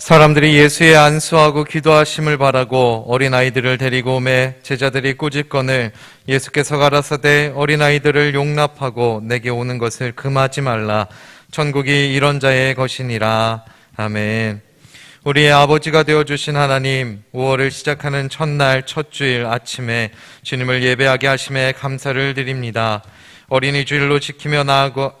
사람들이 예수의 안수하고 기도하심을 바라고 어린아이들을 데리고 오매 제자들이 꾸짖거늘 예수께서 가라사대 어린아이들을 용납하고 내게 오는 것을 금하지 말라. 천국이 이런 자의 것이니라. 아멘. 우리의 아버지가 되어주신 하나님, 5월을 시작하는 첫날 첫 주일 아침에 주님을 예배하게 하심에 감사를 드립니다. 어린이 주일로 지키며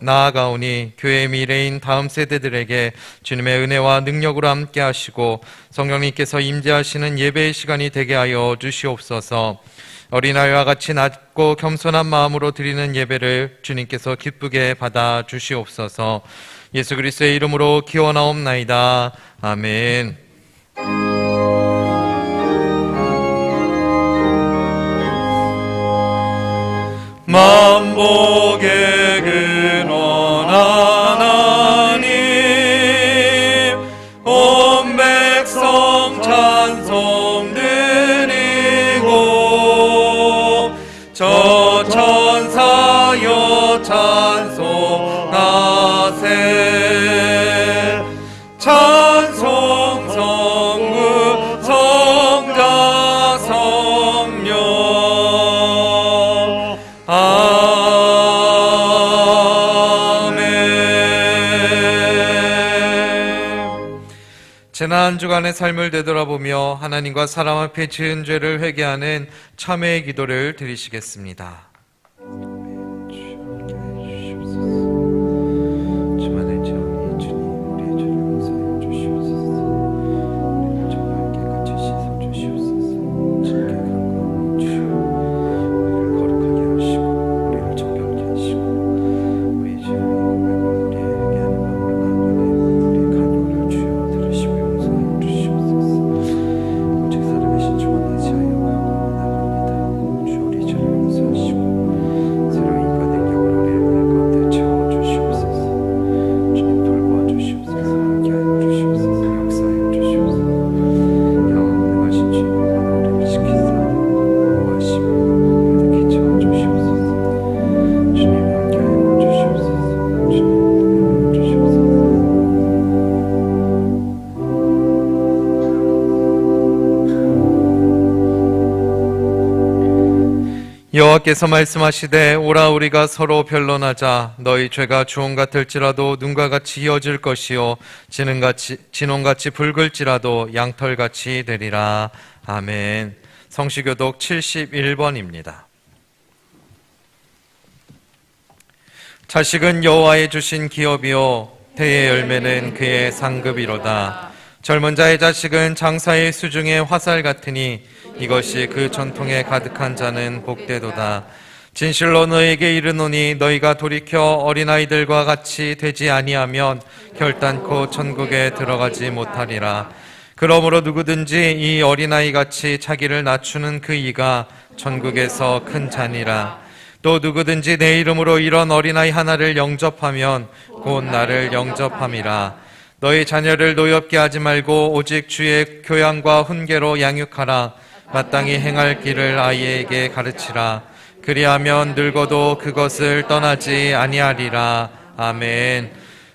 나아가오니 교회의 미래인 다음 세대들에게 주님의 은혜와 능력으로 함께 하시고 성령님께서 임재하시는 예배의 시간이 되게 하여 주시옵소서. 어린아이와 같이 낮고 겸손한 마음으로 드리는 예배를 주님께서 기쁘게 받아 주시옵소서. 예수 그리스도의 이름으로 기원하옵나이다. 아멘. 만복의 근원 하나님, 온 백성 찬송 드리고 저 천사여 찬송하세. 찬송 성부 성자 성령. 지난 한 주간의 삶을 되돌아보며 하나님과 사람 앞에 지은 죄를 회개하는 참회의 기도를 드리시겠습니다. 여호와께서 말씀하시되 오라 우리가 서로 변론하자. 너희 죄가 주홍 같을지라도 눈과 같이 이어질 것이요 진홍같이 붉을지라도 양털같이 되리라. 아멘. 성시교독 71번입니다. 자식은 여호와의 주신 기업이요 태의 열매는 그의 상급이로다. 젊은 자의 자식은 장사의 수중의 화살 같으니 이것이 그 전통에 가득한 자는 복되도다. 진실로 너에게 이르노니 너희가 돌이켜 어린아이들과 같이 되지 아니하면 결단코 천국에 들어가지 못하리라. 그러므로 누구든지 이 어린아이같이 자기를 낮추는 그 이가 천국에서 큰 자니라. 또 누구든지 내 이름으로 이런 어린아이 하나를 영접하면 곧 나를 영접함이라. 너희 자녀를 노엽게 하지 말고 오직 주의 교양과 훈계로 양육하라. 마땅히 행할 길을 아이에게 가르치라. 그리하면 늙어도 그것을 떠나지 아니하리라. 아멘.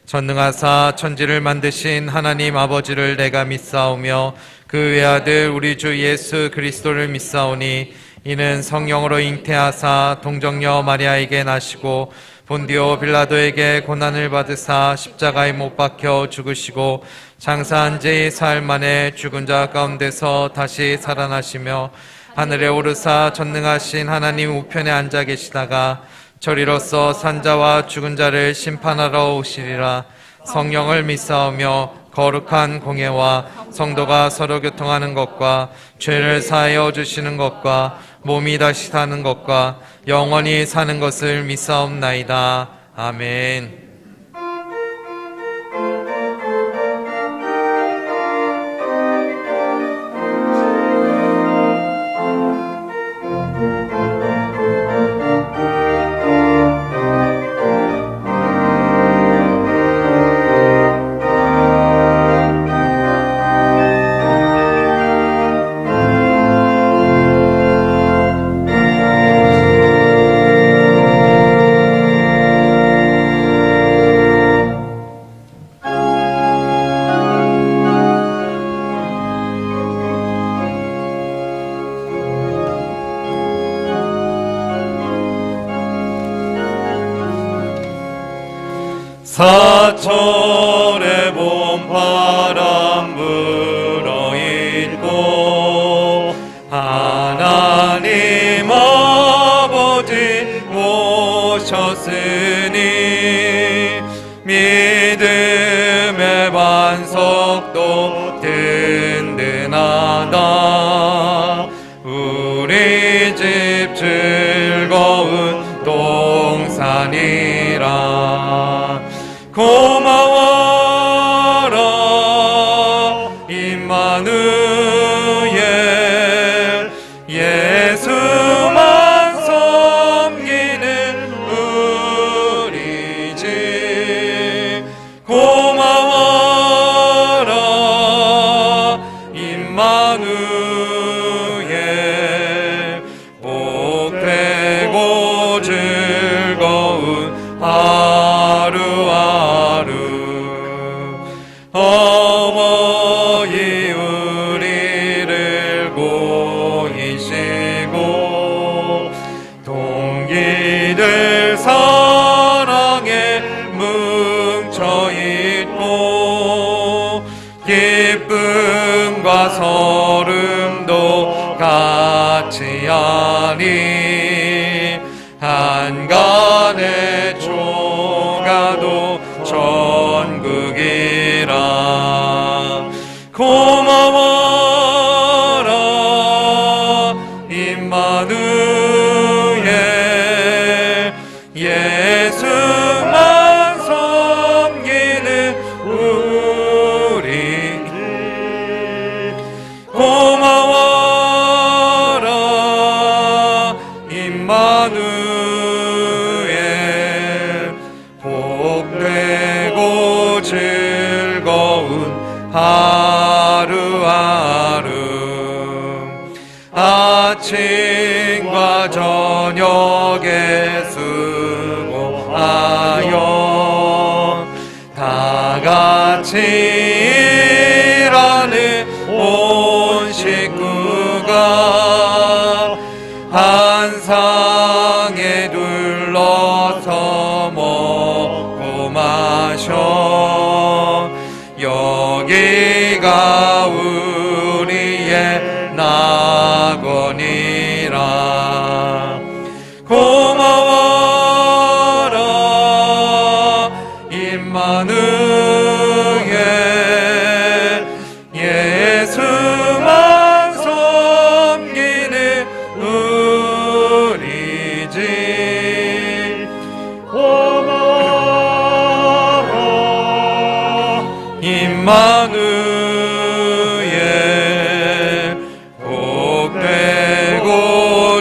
전능하사 천지를 만드신 하나님 아버지를 내가 믿사오며 그 외아들 우리 주 예수 그리스도를 믿사오니 이는 성령으로 잉태하사 동정녀 마리아에게 나시고 본디오 빌라도에게 고난을 받으사 십자가에 못 박혀 죽으시고 장사한 지 사흘 만에 죽은 자 가운데서 다시 살아나시며 하늘에 오르사 전능하신 하나님 우편에 앉아 계시다가 저리로서 산자와 죽은 자를 심판하러 오시리라. 성령을 믿사오며 거룩한 공예와 성도가 서로 교통하는 것과 죄를 사하여 주시는 것과 몸이 다시 사는 것과 영원히 사는 것을 믿사옵나이다. 아멘. 사철의 봄바람 불어있고 하나님 아버지 오셨으니 믿음의 반석도 든든하다. 우리 집 즐거운 동산이라. 고마워라 임마누엘, 예수만 섬기는 우리 집. 고마워라 임마누엘, 복되고 즐거운 하루하루. 어머니 우리를 보이시고 동기들 사랑에 뭉쳐있고 기쁨과 설움도 같이 하니 한간의 조가도 천국이라. 고마워라 임마누엘, 예수만 섬기는 우리. 고마워라 임마누엘, 복되고 즐거운 하루하루. 아침과 저녁에 수고하여 다같이 일하는 온 식구가 한 상에 둘러서 먹고 마셔. 여기가 우리의 낙원이라. 고마워라 임마누엘, 예수만 섬기는 우리 집. 고마워라 임마누엘, 복되고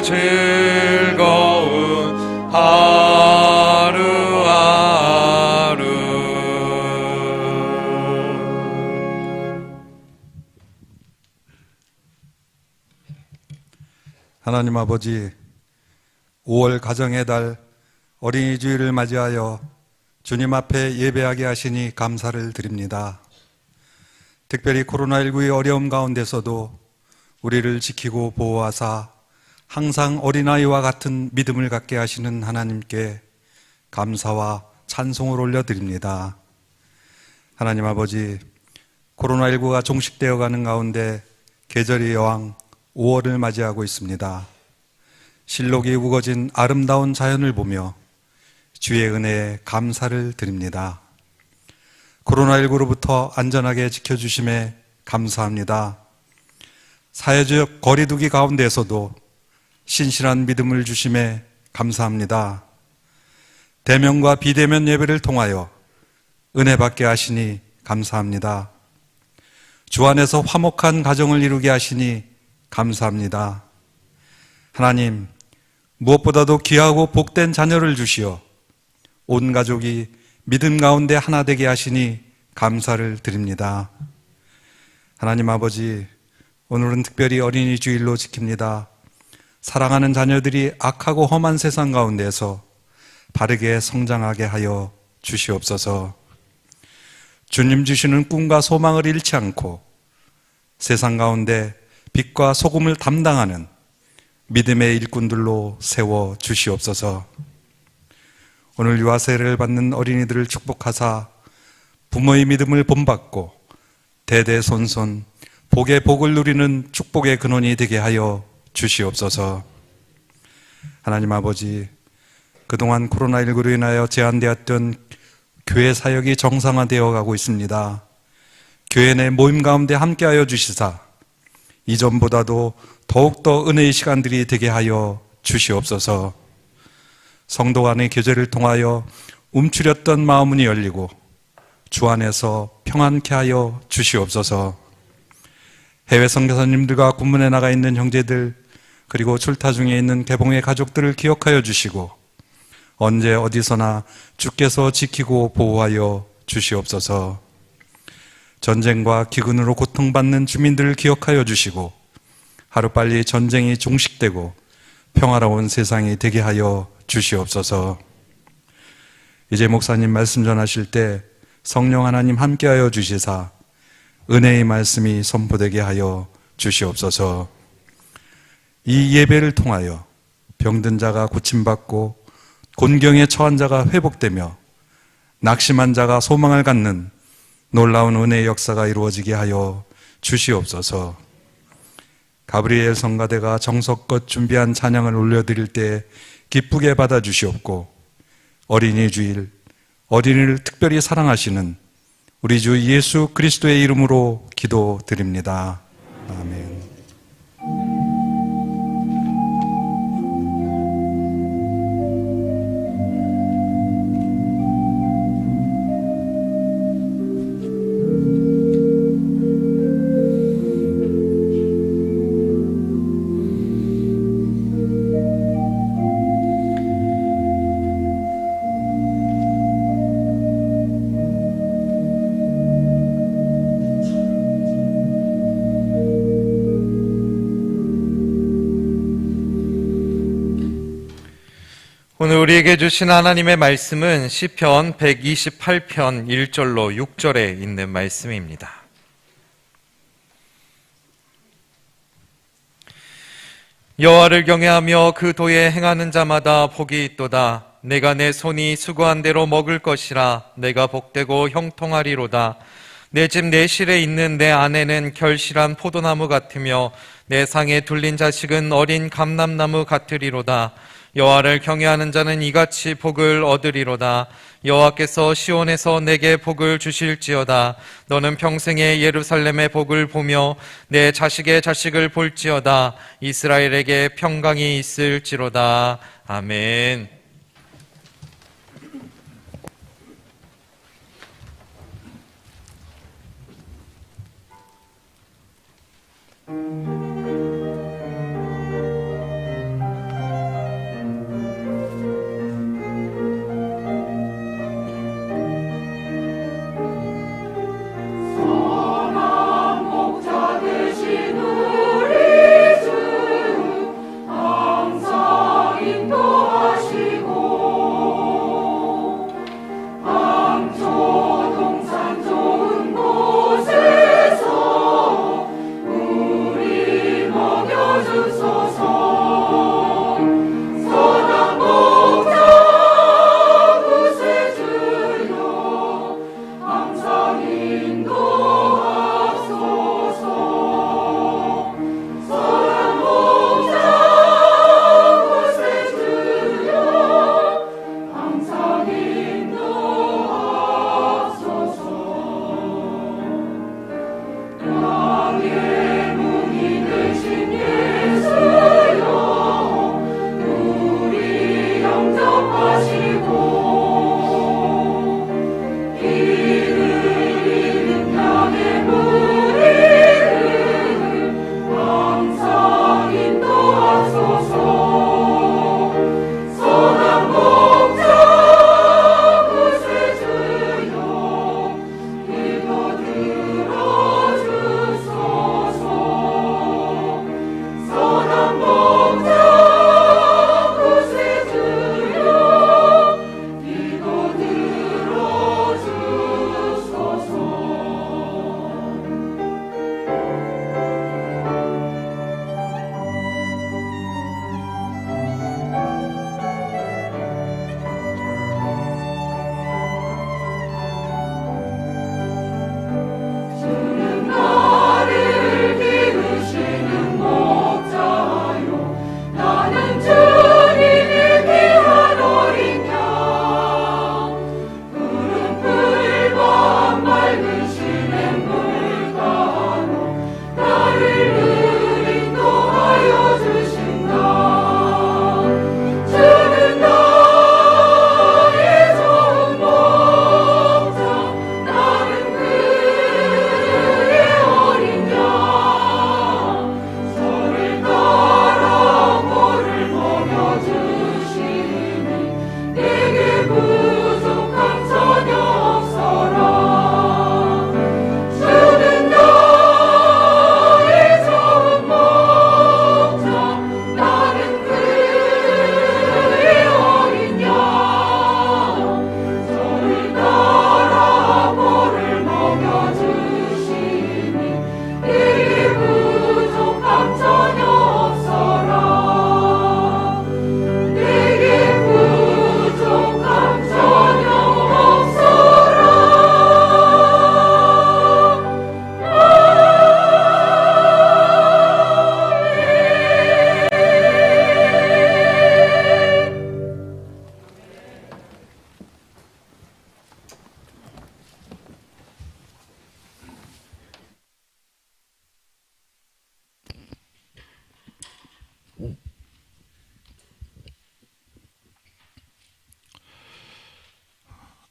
즐거운 하루하루. 하나님 아버지, 5월 가정의 달 어린이 주일을 맞이하여 주님 앞에 예배하게 하시니 감사를 드립니다. 특별히 코로나19의 어려움 가운데서도 우리를 지키고 보호하사 항상 어린아이와 같은 믿음을 갖게 하시는 하나님께 감사와 찬송을 올려드립니다. 하나님 아버지, 코로나19가 종식되어 가는 가운데 계절의 여왕 5월을 맞이하고 있습니다. 실록이 우거진 아름다운 자연을 보며 주의 은혜에 감사를 드립니다. 코로나19로부터 안전하게 지켜주심에 감사합니다. 사회적 거리두기 가운데에서도 신실한 믿음을 주심에 감사합니다. 대면과 비대면 예배를 통하여 은혜 받게 하시니 감사합니다. 주 안에서 화목한 가정을 이루게 하시니 감사합니다. 하나님, 무엇보다도 귀하고 복된 자녀를 주시어 온 가족이 믿음 가운데 하나 되게 하시니 감사를 드립니다. 하나님 아버지, 오늘은 특별히 어린이 주일로 지킵니다. 사랑하는 자녀들이 악하고 험한 세상 가운데서 바르게 성장하게 하여 주시옵소서. 주님 주시는 꿈과 소망을 잃지 않고 세상 가운데 빛과 소금을 담당하는 믿음의 일꾼들로 세워 주시옵소서. 오늘 유아 세례를 받는 어린이들을 축복하사 부모의 믿음을 본받고 대대손손 복의 복을 누리는 축복의 근원이 되게 하여 주시옵소서. 하나님 아버지, 그동안 코로나19로 인하여 제한되었던 교회 사역이 정상화되어 가고 있습니다. 교회 내 모임 가운데 함께하여 주시사 이전보다도 더욱더 은혜의 시간들이 되게 하여 주시옵소서. 성도 간의 교제를 통하여 움츠렸던 마음문이 열리고 주 안에서 평안케 하여 주시옵소서. 해외 선교사님들과 군문에 나가 있는 형제들, 그리고 출타 중에 있는 개봉의 가족들을 기억하여 주시고 언제 어디서나 주께서 지키고 보호하여 주시옵소서. 전쟁과 기근으로 고통받는 주민들을 기억하여 주시고 하루빨리 전쟁이 종식되고 평화로운 세상이 되게 하여 주시옵소서. 이제 목사님 말씀 전하실 때 성령 하나님 함께하여 주시사 은혜의 말씀이 선포되게 하여 주시옵소서. 이 예배를 통하여 병든 자가 고침받고 곤경에 처한 자가 회복되며 낙심한 자가 소망을 갖는 놀라운 은혜의 역사가 이루어지게 하여 주시옵소서. 가브리엘 성가대가 정성껏 준비한 찬양을 올려드릴 때 기쁘게 받아주시옵고 어린이 주일, 어린이를 특별히 사랑하시는 우리 주 예수 그리스도의 이름으로 기도드립니다. 아멘. 오늘 우리에게 주신 하나님의 말씀은 시편 128편 1절로 6절에 있는 말씀입니다. 여호와를 경외하며 그 도에 행하는 자마다 복이 있도다. 내가 내 손이 수고한 대로 먹을 것이라. 내가 복되고 형통하리로다. 내 집 내실에 있는 내 아내는 결실한 포도나무 같으며 내 상에 둘린 자식은 어린 감람나무 같으리로다. 여호와를 경외하는 자는 이같이 복을 얻으리로다. 여호와께서 시온에서 내게 복을 주실지어다. 너는 평생에 예루살렘의 복을 보며 내 자식의 자식을 볼지어다. 이스라엘에게 평강이 있을지로다. 아멘. 항상 인도하시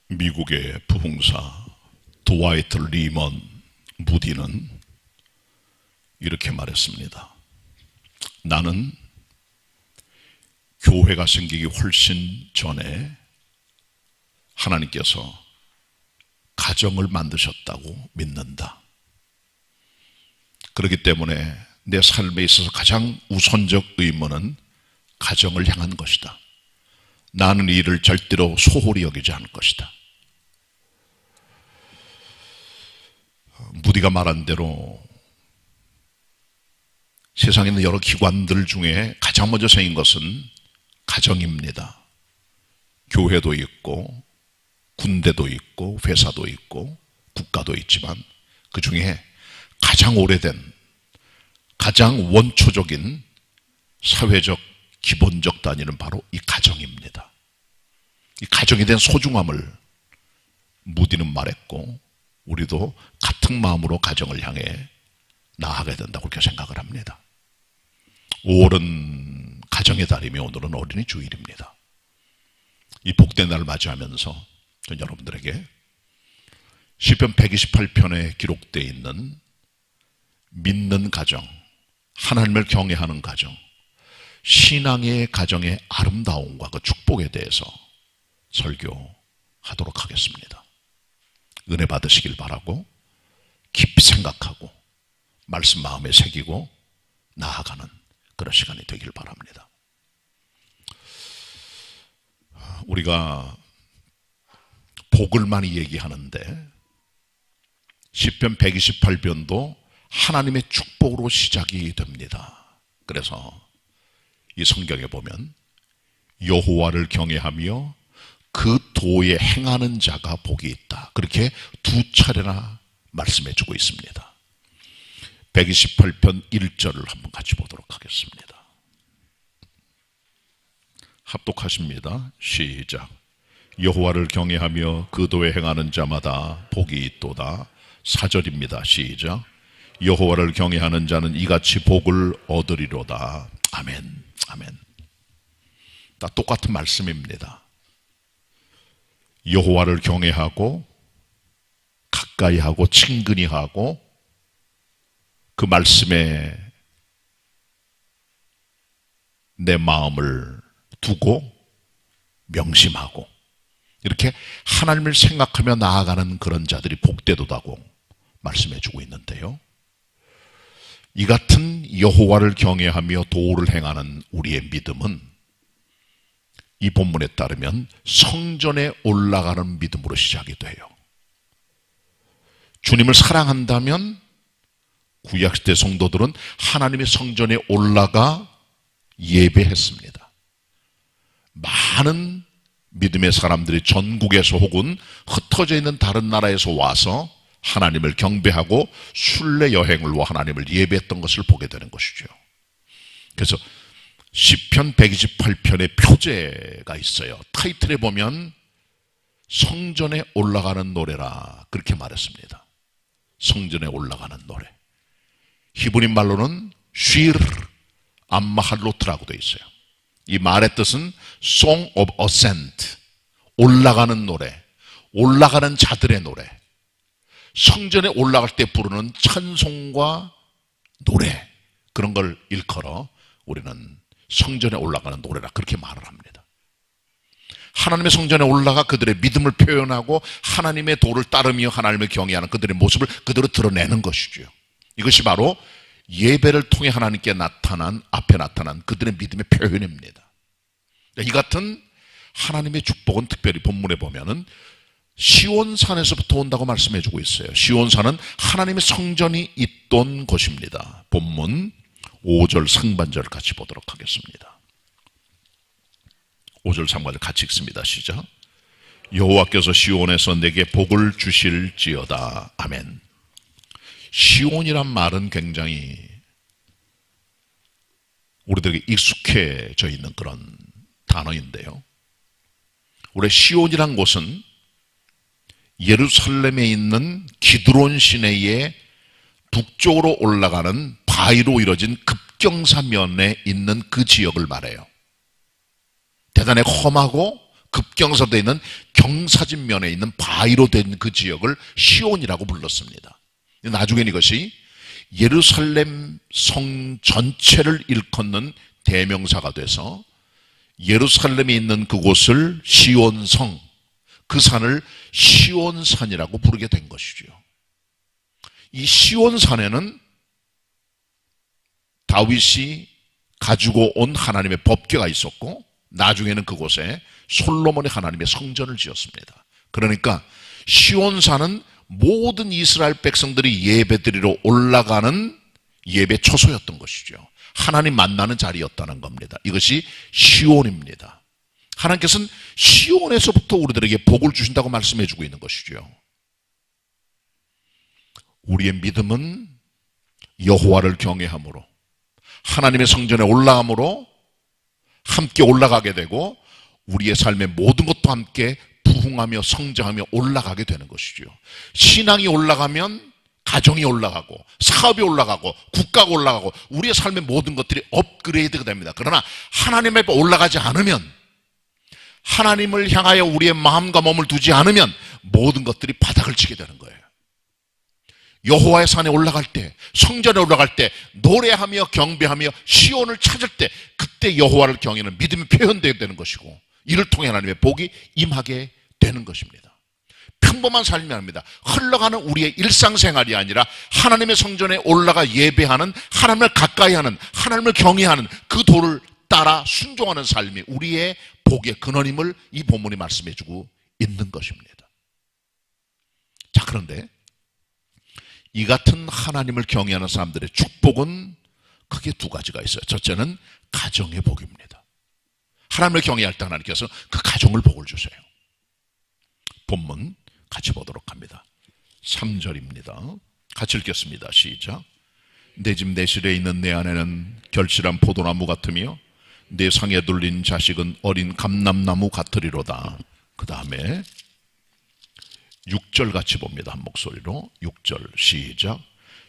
미국의 부흥사 드와이트 리먼 무디는 이렇게 말했습니다. 나는 교회가 생기기 훨씬 전에 하나님께서 가정을 만드셨다고 믿는다. 그렇기 때문에 내 삶에 있어서 가장 우선적 의무는 가정을 향한 것이다. 나는 이를 절대로 소홀히 여기지 않을 것이다. 무디가 말한 대로 세상에 있는 여러 기관들 중에 가장 먼저 생긴 것은 가정입니다. 교회도 있고 군대도 있고 회사도 있고 국가도 있지만 그 중에 가장 오래된 가장 원초적인 사회적 기본적 단위는 바로 이 가정입니다. 이 가정에 대한 소중함을 무디는 말했고 우리도 같은 마음으로 가정을 향해 나아가야 된다고 그렇게 생각을 합니다. 5월은 가정의 달이며 오늘은 어린이 주일입니다. 이 복된 날을 맞이하면서 전 여러분들에게 시편 128편에 기록되어 있는 믿는 가정, 하나님을 경외하는 가정, 신앙의 가정의 아름다움과 그 축복에 대해서 설교하도록 하겠습니다. 은혜 받으시길 바라고 깊이 생각하고 말씀 마음에 새기고 나아가는 그런 시간이 되길 바랍니다. 우리가 복을 많이 얘기하는데 시편 128편도 하나님의 축복으로 시작이 됩니다. 그래서 이 성경에 보면 여호와를 경외하며 그 도에 행하는 자가 복이 있다. 그렇게 두 차례나 말씀해 주고 있습니다. 128편 1절을 한번 같이 보도록 하겠습니다. 합독하십니다. 시작. 여호와를 경외하며 그 도에 행하는 자마다 복이 있도다. 4절입니다. 시작. 여호와를 경외하는 자는 이같이 복을 얻으리로다. 아멘. 아멘. 다 똑같은 말씀입니다. 여호와를 경외하고 가까이 하고 친근히 하고 그 말씀에 내 마음을 두고 명심하고 이렇게 하나님을 생각하며 나아가는 그런 자들이 복되도다고 말씀해 주고 있는데요. 이 같은 여호와를 경외하며 도를 행하는 우리의 믿음은 이 본문에 따르면 성전에 올라가는 믿음으로 시작이 돼요. 주님을 사랑한다면 구약시대 성도들은 하나님의 성전에 올라가 예배했습니다. 많은 믿음의 사람들이 전국에서 혹은 흩어져 있는 다른 나라에서 와서 하나님을 경배하고 순례 여행으로 하나님을 예배했던 것을 보게 되는 것이죠. 그래서 시편 128편의 표제가 있어요. 타이틀에 보면 성전에 올라가는 노래라 그렇게 말했습니다. 성전에 올라가는 노래. 히브리 말로는 쉴 암마할로트라고 되어 있어요. 이 말의 뜻은 Song of Ascent, 올라가는 노래, 올라가는 자들의 노래. 성전에 올라갈 때 부르는 찬송과 노래, 그런 걸 일컬어 우리는 성전에 올라가는 노래라 그렇게 말을 합니다. 하나님의 성전에 올라가 그들의 믿음을 표현하고 하나님의 도를 따르며 하나님을 경외하는 그들의 모습을 그대로 드러내는 것이죠. 이것이 바로 예배를 통해 하나님께 앞에 나타난 그들의 믿음의 표현입니다. 이 같은 하나님의 축복은 특별히 본문에 보면은 시온산에서부터 온다고 말씀해 주고 있어요. 시온산은 하나님의 성전이 있던 곳입니다. 본문 5절 상반절 같이 보도록 하겠습니다. 5절 상반절 같이 읽습니다. 시작. 여호와께서 시온에서 내게 복을 주실지어다. 아멘. 시온이란 말은 굉장히 우리들에게 익숙해져 있는 그런 단어인데요. 우리 시온이란 곳은 예루살렘에 있는 기드론 시내의 북쪽으로 올라가는 바위로 이루어진 급경사면에 있는 그 지역을 말해요. 대단히 험하고 급경사되어 있는 경사진면에 있는 바위로 된 그 지역을 시온이라고 불렀습니다. 나중엔 이것이 예루살렘 성 전체를 일컫는 대명사가 돼서 예루살렘에 있는 그곳을 시온성, 그 산을 시온산이라고 부르게 된 것이죠. 이 시온산에는 다윗이 가지고 온 하나님의 법궤가 있었고 나중에는 그곳에 솔로몬이 하나님의 성전을 지었습니다. 그러니까 시온산은 모든 이스라엘 백성들이 예배드리러 올라가는 예배 초소였던 것이죠. 하나님 만나는 자리였다는 겁니다. 이것이 시온입니다. 하나님께서는 시온에서부터 우리들에게 복을 주신다고 말씀해 주고 있는 것이죠. 우리의 믿음은 여호와를 경외함으로 하나님의 성전에 올라감으로 함께 올라가게 되고 우리의 삶의 모든 것도 함께 부흥하며 성장하며 올라가게 되는 것이죠. 신앙이 올라가면 가정이 올라가고 사업이 올라가고 국가가 올라가고 우리의 삶의 모든 것들이 업그레이드가 됩니다. 그러나 하나님 앞에 올라가지 않으면, 하나님을 향하여 우리의 마음과 몸을 두지 않으면 모든 것들이 바닥을 치게 되는 거예요. 여호와의 산에 올라갈 때, 성전에 올라갈 때, 노래하며 경배하며 시온을 찾을 때, 그때 여호와를 경외하는 믿음이 표현되게 되는 것이고 이를 통해 하나님의 복이 임하게 되는 것입니다. 평범한 삶이 아닙니다. 흘러가는 우리의 일상생활이 아니라 하나님의 성전에 올라가 예배하는, 하나님을 가까이 하는, 하나님을 경외하는 그 도를 따라 순종하는 삶이 우리의 복의 근원임을 이 본문이 말씀해 주고 있는 것입니다. 자, 그런데 이 같은 하나님을 경외하는 사람들의 축복은 크게 두 가지가 있어요. 첫째는 가정의 복입니다. 하나님을 경외할 때 하나님께서 그 가정을 복을 주세요. 본문 같이 보도록 합니다. 3절입니다. 같이 읽겠습니다. 시작. 내 집 내실에 있는 내 아내는 결실한 포도나무 같으며 내 상에 둘린 자식은 어린 감람나무 같으리로다. 그 다음에 6절 같이 봅니다. 한 목소리로 6절 시작.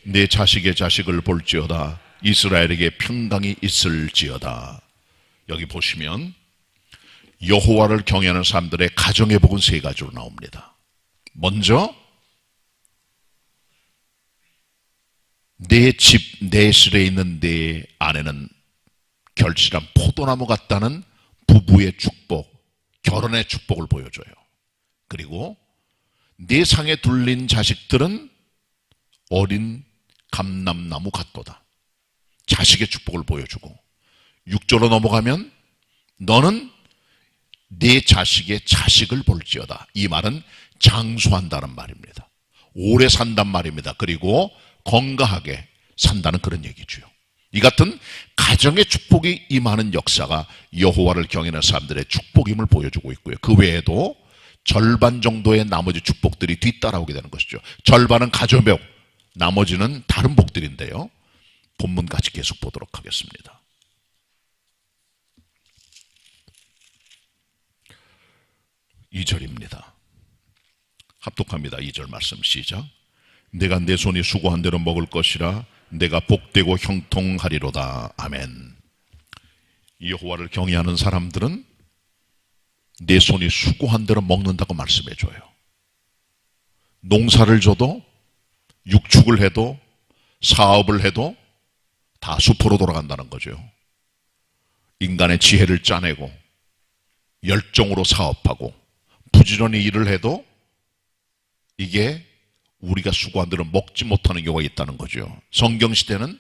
내 자식의 자식을 볼지어다. 이스라엘에게 평강이 있을지어다. 여기 보시면 여호와를 경외하는 사람들의 가정의 복은 세 가지로 나옵니다. 먼저 내 집 내실에 있는 내 아내는 결실한 포도나무 같다는 부부의 축복, 결혼의 축복을 보여줘요. 그리고 내 상에 둘린 자식들은 어린 감람나무 같도다. 자식의 축복을 보여주고 6절로 넘어가면 너는 내 자식의 자식을 볼지어다. 이 말은 장수한다는 말입니다. 오래 산단 말입니다. 그리고 건강하게 산다는 그런 얘기죠. 이 같은 가정의 축복이 임하는 역사가 여호와를 경외하는 사람들의 축복임을 보여주고 있고요. 그 외에도 절반 정도의 나머지 축복들이 뒤따라오게 되는 것이죠. 절반은 가정의 복, 나머지는 다른 복들인데요. 본문 같이 계속 보도록 하겠습니다. 2절입니다. 합독합니다. 2절 말씀 시작. 내가 내 손이 수고한 대로 먹을 것이라 내가 복되고 형통하리로다. 아멘. 여호와를 경외하는 사람들은 내 손이 수고한 대로 먹는다고 말씀해 줘요. 농사를 줘도, 육축을 해도, 사업을 해도 다 수포로 돌아간다는 거죠. 인간의 지혜를 짜내고 열정으로 사업하고 부지런히 일을 해도 이게 우리가 수고한 대로 먹지 못하는 경우가 있다는 거죠. 성경시대는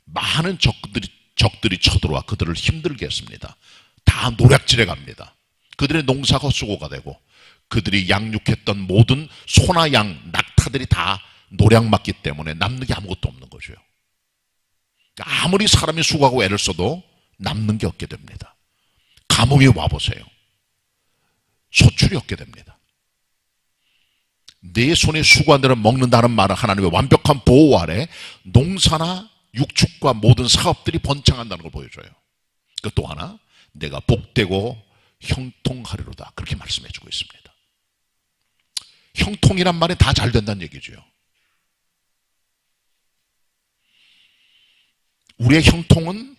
많은 적들이 쳐들어와 그들을 힘들게 했습니다. 다 노략질해 갑니다. 그들의 농사가 수고가 되고 그들이 양육했던 모든 소나 양, 낙타들이 다 노략맞기 때문에 남는 게 아무것도 없는 거죠. 아무리 사람이 수고하고 애를 써도 남는 게 없게 됩니다. 가뭄이 와보세요. 소출이 없게 됩니다. 내 손에 수고한 대로 먹는다는 말은 하나님의 완벽한 보호 아래 농사나 육축과 모든 사업들이 번창한다는 걸 보여줘요. 그 또 하나, 내가 복되고 형통하리로다. 그렇게 말씀해 주고 있습니다. 형통이란 말이 다 잘 된다는 얘기죠. 우리의 형통은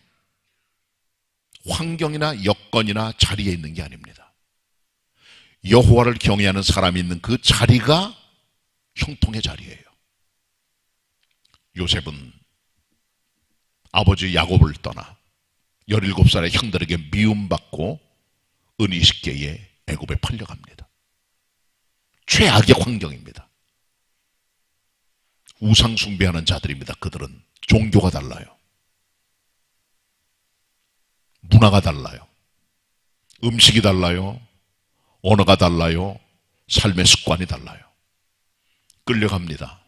환경이나 여건이나 자리에 있는 게 아닙니다. 여호와를 경외하는 사람이 있는 그 자리가 형통의 자리예요. 요셉은 아버지 야곱을 떠나 17살의 형들에게 미움받고 은이식계에 애굽에 팔려갑니다. 최악의 환경입니다. 우상 숭배하는 자들입니다. 그들은 종교가 달라요. 문화가 달라요. 음식이 달라요. 언어가 달라요. 삶의 습관이 달라요. 끌려갑니다.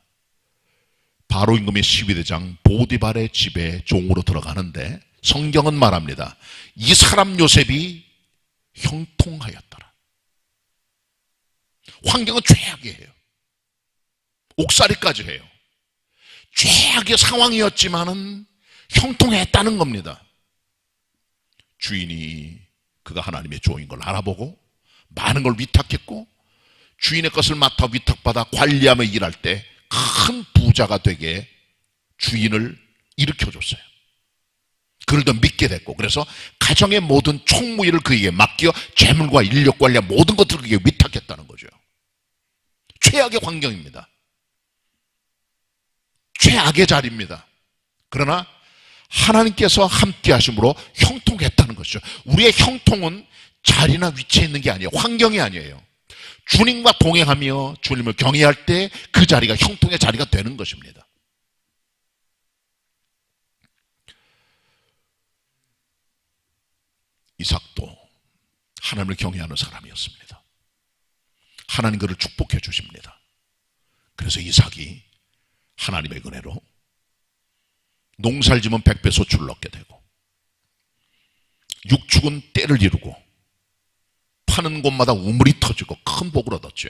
바로 임금의 12대장 보디발의 집에 종으로 들어가는데 성경은 말합니다. 이 사람 요셉이 형통하였더라. 환경은 최악이에요. 옥살이까지 해요. 최악의 상황이었지만은 형통했다는 겁니다. 주인이 그가 하나님의 종인 걸 알아보고 많은 걸 위탁했고 주인의 것을 맡아 위탁받아 관리하며 일할 때 큰 부자가 되게 주인을 일으켜줬어요. 그를 더 믿게 됐고 그래서 가정의 모든 총무일을 그에게 맡겨 재물과 인력 관리와 모든 것들을 그에게 위탁했다는 거죠. 최악의 환경입니다. 최악의 자리입니다. 그러나 하나님께서 함께 하심으로 형통했다는 것이죠. 우리의 형통은 자리나 위치에 있는 게 아니에요. 환경이 아니에요. 주님과 동행하며 주님을 경외할 때 그 자리가 형통의 자리가 되는 것입니다. 이삭도 하나님을 경외하는 사람이었습니다. 하나님 그를 축복해 주십니다. 그래서 이삭이 하나님의 은혜로 농사를 지면 100배 소출을 얻게 되고 육축은 때를 이루고 파는 곳마다 우물이 터지고 큰 복을 얻었죠.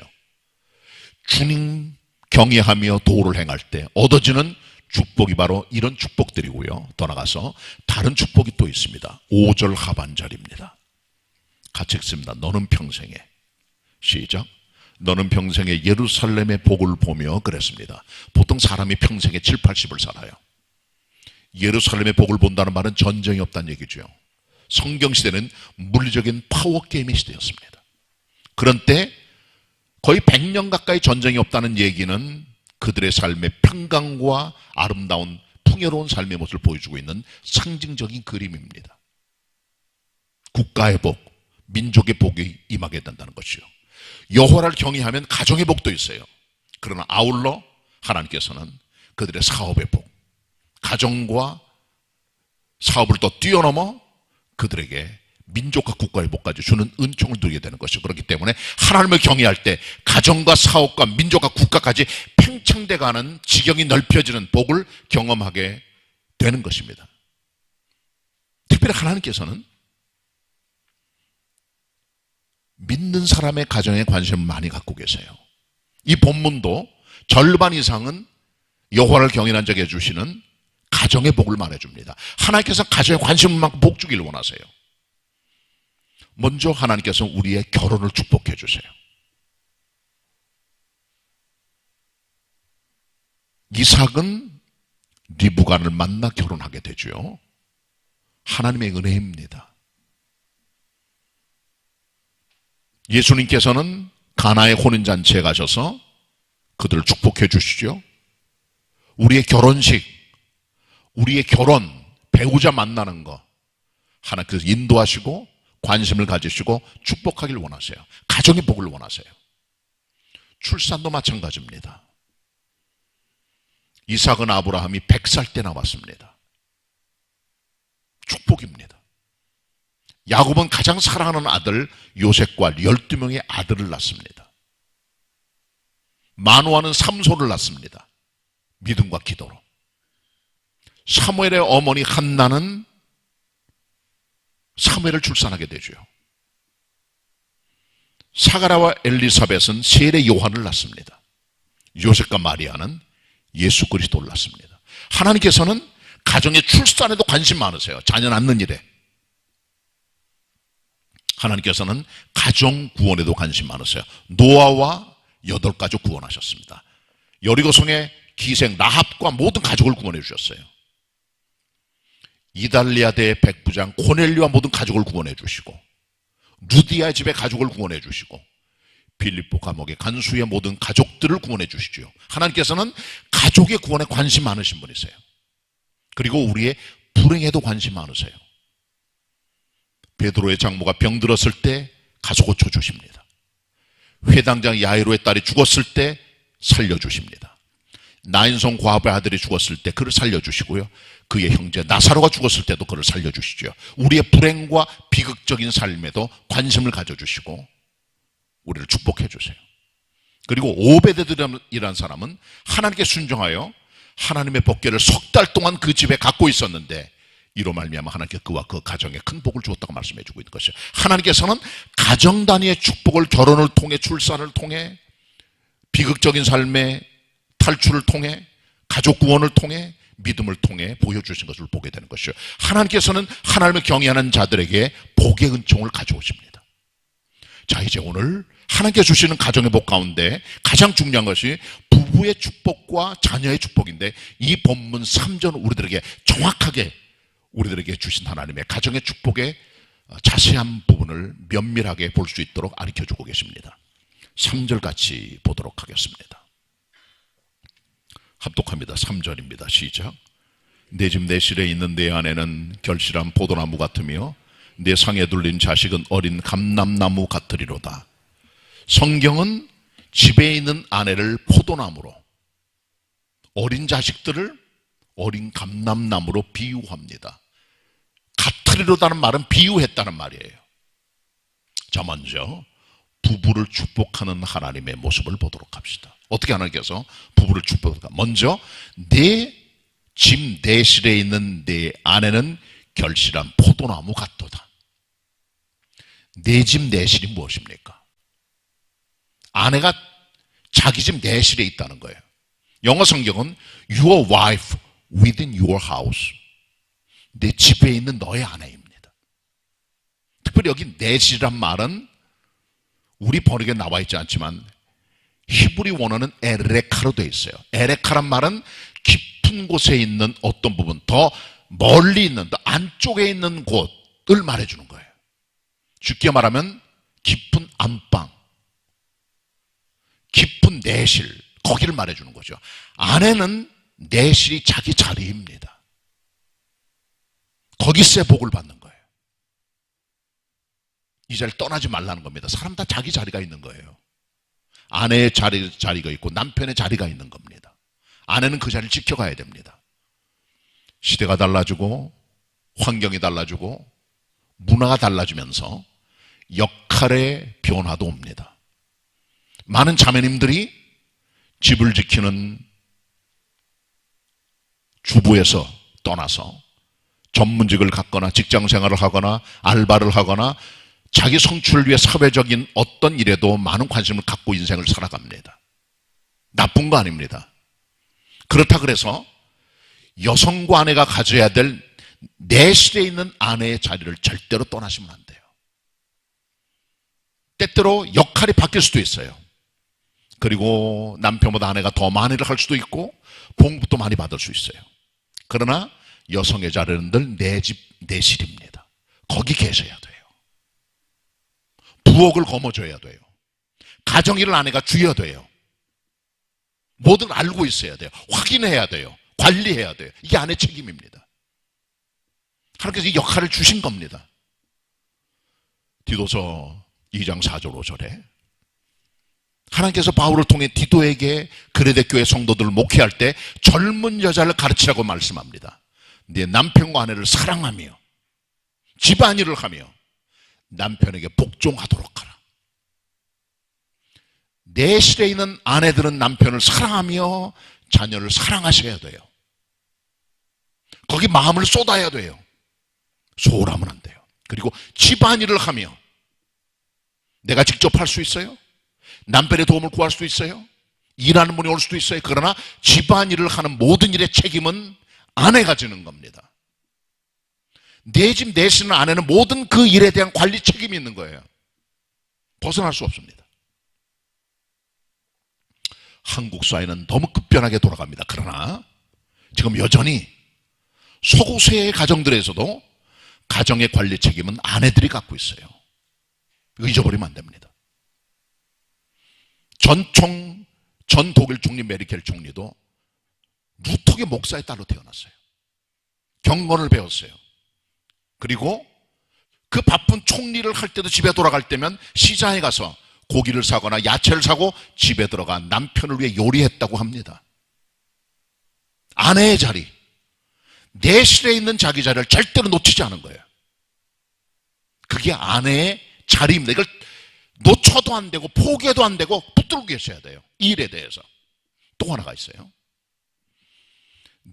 주님 경외하며 도를 행할 때 얻어지는 축복이 바로 이런 축복들이고요. 더 나가서 다른 축복이 또 있습니다. 5절 하반절입니다. 같이 읽습니다. 너는 평생에 시작. 너는 평생에 예루살렘의 복을 보며 그랬습니다. 보통 사람이 평생에 7, 80을 살아요. 예루살렘의 복을 본다는 말은 전쟁이 없다는 얘기죠. 성경시대는 물리적인 파워게임의 시대였습니다. 그런 때 거의 100년 가까이 전쟁이 없다는 얘기는 그들의 삶의 평강과 아름다운 풍요로운 삶의 모습을 보여주고 있는 상징적인 그림입니다. 국가의 복, 민족의 복이 임하게 된다는 것이요. 여호와를 경외하면 가정의 복도 있어요. 그러나 아울러 하나님께서는 그들의 사업의 복, 가정과 사업을 또 뛰어넘어 그들에게 민족과 국가의 복까지 주는 은총을 누리게 되는 것이죠. 그렇기 때문에 하나님을 경외할 때 가정과 사업과 민족과 국가까지 팽창돼가는 지경이 넓혀지는 복을 경험하게 되는 것입니다. 특별히 하나님께서는 믿는 사람의 가정에 관심을 많이 갖고 계세요. 이 본문도 절반 이상은 여호와를 경외한 자에게 주시는 가정의 복을 말해줍니다. 하나님께서 가정에 관심을 많고 복 주기를 원하세요. 먼저 하나님께서 우리의 결혼을 축복해 주세요. 이삭은 리브간을 만나 결혼하게 되죠. 하나님의 은혜입니다. 예수님께서는 가나의 혼인잔치에 가셔서 그들을 축복해 주시죠. 우리의 결혼식, 우리의 결혼, 배우자 만나는 거 하나님께서 인도하시고 관심을 가지시고 축복하길 원하세요. 가정의 복을 원하세요. 출산도 마찬가지입니다. 이삭은 아브라함이 100살 때 나왔습니다. 축복입니다. 야곱은 가장 사랑하는 아들 요셉과 12명의 아들을 낳습니다. 마노아는 삼손을 낳습니다. 믿음과 기도로. 사무엘의 어머니 한나는 사무엘을 출산하게 되죠. 사가랴와 엘리사벳은 세례 요한을 낳습니다. 요셉과 마리아는 예수 그리스도를 낳습니다. 하나님께서는 가정의 출산에도 관심 많으세요. 자녀 낳는 일에. 하나님께서는 가정 구원에도 관심 많으세요. 노아와 8가족 구원하셨습니다. 여리고성의 기생 라합과 모든 가족을 구원해 주셨어요. 이달리아 대 백부장 코넬리와 모든 가족을 구원해 주시고 루디아 집의 가족을 구원해 주시고 빌립보 감옥의 간수의 모든 가족들을 구원해 주시죠. 하나님께서는 가족의 구원에 관심 많으신 분이세요. 그리고 우리의 불행에도 관심 많으세요. 베드로의 장모가 병들었을 때 가서 고쳐주십니다. 회당장 야이로의 딸이 죽었을 때 살려주십니다. 나인성 과부의 아들이 죽었을 때 그를 살려주시고요. 그의 형제 나사로가 죽었을 때도 그를 살려주시죠. 우리의 불행과 비극적인 삶에도 관심을 가져주시고 우리를 축복해 주세요. 그리고 오베데돔이라는 사람은 하나님께 순종하여 하나님의 법궤를 석 달 동안 그 집에 갖고 있었는데 이로 말미암아 하나님께 그와 그 가정에 큰 복을 주었다고 말씀해 주고 있는 것이죠. 하나님께서는 가정 단위의 축복을 결혼을 통해, 출산을 통해, 비극적인 삶의 탈출을 통해, 가족 구원을 통해, 믿음을 통해 보여주신 것을 보게 되는 것이죠. 하나님께서는 하나님을 경외하는 자들에게 복의 은총을 가져오십니다. 자, 이제 오늘 하나님께 주시는 가정의 복 가운데 가장 중요한 것이 부부의 축복과 자녀의 축복인데, 이 본문 3절 우리들에게 정확하게 우리들에게 주신 하나님의 가정의 축복의 자세한 부분을 면밀하게 볼 수 있도록 가르쳐주고 계십니다. 3절 같이 보도록 하겠습니다. 합독합니다. 3절입니다. 시작. 내 집 내 실에 있는 내 아내는 결실한 포도나무 같으며 내 상에 둘린 자식은 어린 감람나무 같으리로다. 성경은 집에 있는 아내를 포도나무로, 어린 자식들을 어린 감람나무로 비유합니다. 같으리로다는 말은 비유했다는 말이에요. 자, 먼저 부부를 축복하는 하나님의 모습을 보도록 합시다. 어떻게 하나님께서 부부를 축복할까? 먼저 내 집 내 실에 있는 내 아내는 결실한 포도나무 같도다. 내 집 내 실이 무엇입니까? 아내가 자기 집 내실에 있다는 거예요. 영어 성경은 your wife within your house, 내 집에 있는 너의 아내입니다. 특별히 여기 내실이란 말은 우리 번역에 나와 있지 않지만 히브리 원어는 에레카로 되어 있어요. 에레카란 말은 깊은 곳에 있는 어떤 부분, 더 멀리 있는, 더 안쪽에 있는 곳을 말해주는 거예요. 쉽게 말하면 깊은 안방, 깊은 내실, 거기를 말해주는 거죠. 아내는 내실이 자기 자리입니다. 거기서의 복을 받는 거예요. 이 자리를 떠나지 말라는 겁니다. 사람 다 자기 자리가 있는 거예요. 아내의 자리가 있고 남편의 자리가 있는 겁니다. 아내는 그 자리를 지켜가야 됩니다. 시대가 달라지고 환경이 달라지고 문화가 달라지면서 역할의 변화도 옵니다. 많은 자매님들이 집을 지키는 주부에서 떠나서 전문직을 갖거나 직장 생활을 하거나 알바를 하거나 자기 성취를 위해 사회적인 어떤 일에도 많은 관심을 갖고 인생을 살아갑니다. 나쁜 거 아닙니다. 그렇다 그래서 여성과 아내가 가져야 될 내실에 있는 아내의 자리를 절대로 떠나시면 안 돼요. 때때로 역할이 바뀔 수도 있어요. 그리고 남편보다 아내가 더 많이 일을 할 수도 있고 봉급도 많이 받을 수 있어요. 그러나 여성의 자리는 늘 내 집, 내 실입니다. 거기 계셔야 돼요. 부엌을 거머줘야 돼요. 가정일을 아내가 쥐어야 돼요. 뭐든 알고 있어야 돼요. 확인해야 돼요. 관리해야 돼요. 이게 아내 책임입니다. 하나님께서 이 역할을 주신 겁니다. 디도서 2장 4절 5절에 하나님께서 바울을 통해 디도에게 그레데 교회 성도들을 목회할 때 젊은 여자를 가르치라고 말씀합니다. 네 남편과 아내를 사랑하며 집안일을 하며 남편에게 복종하도록 하라. 내실에 있는 아내들은 남편을 사랑하며 자녀를 사랑하셔야 돼요. 거기 마음을 쏟아야 돼요. 소홀하면 안 돼요. 그리고 집안일을 하며 내가 직접 할 수 있어요. 남편의 도움을 구할 수도 있어요. 일하는 분이 올 수도 있어요. 그러나 집안일을 하는 모든 일의 책임은 아내가 지는 겁니다. 내 집 내시는 아내는 모든 그 일에 대한 관리 책임이 있는 거예요. 벗어날 수 없습니다. 한국 사회는 너무 급변하게 돌아갑니다. 그러나 지금 여전히 소수의 가정들에서도 가정의 관리 책임은 아내들이 갖고 있어요. 이거 잊어버리면 안 됩니다. 전 독일 총리 메르켈 총리도 루터계 목사의 딸로 태어났어요. 경건을 배웠어요. 그리고 그 바쁜 총리를 할 때도 집에 돌아갈 때면 시장에 가서 고기를 사거나 야채를 사고 집에 들어가 남편을 위해 요리했다고 합니다. 아내의 자리, 내실에 있는 자기 자리를 절대로 놓치지 않은 거예요. 그게 아내의 자리입니다. 이걸 놓쳐도 안 되고 포기해도 안 되고 붙들고 계셔야 돼요. 이 일에 대해서. 또 하나가 있어요.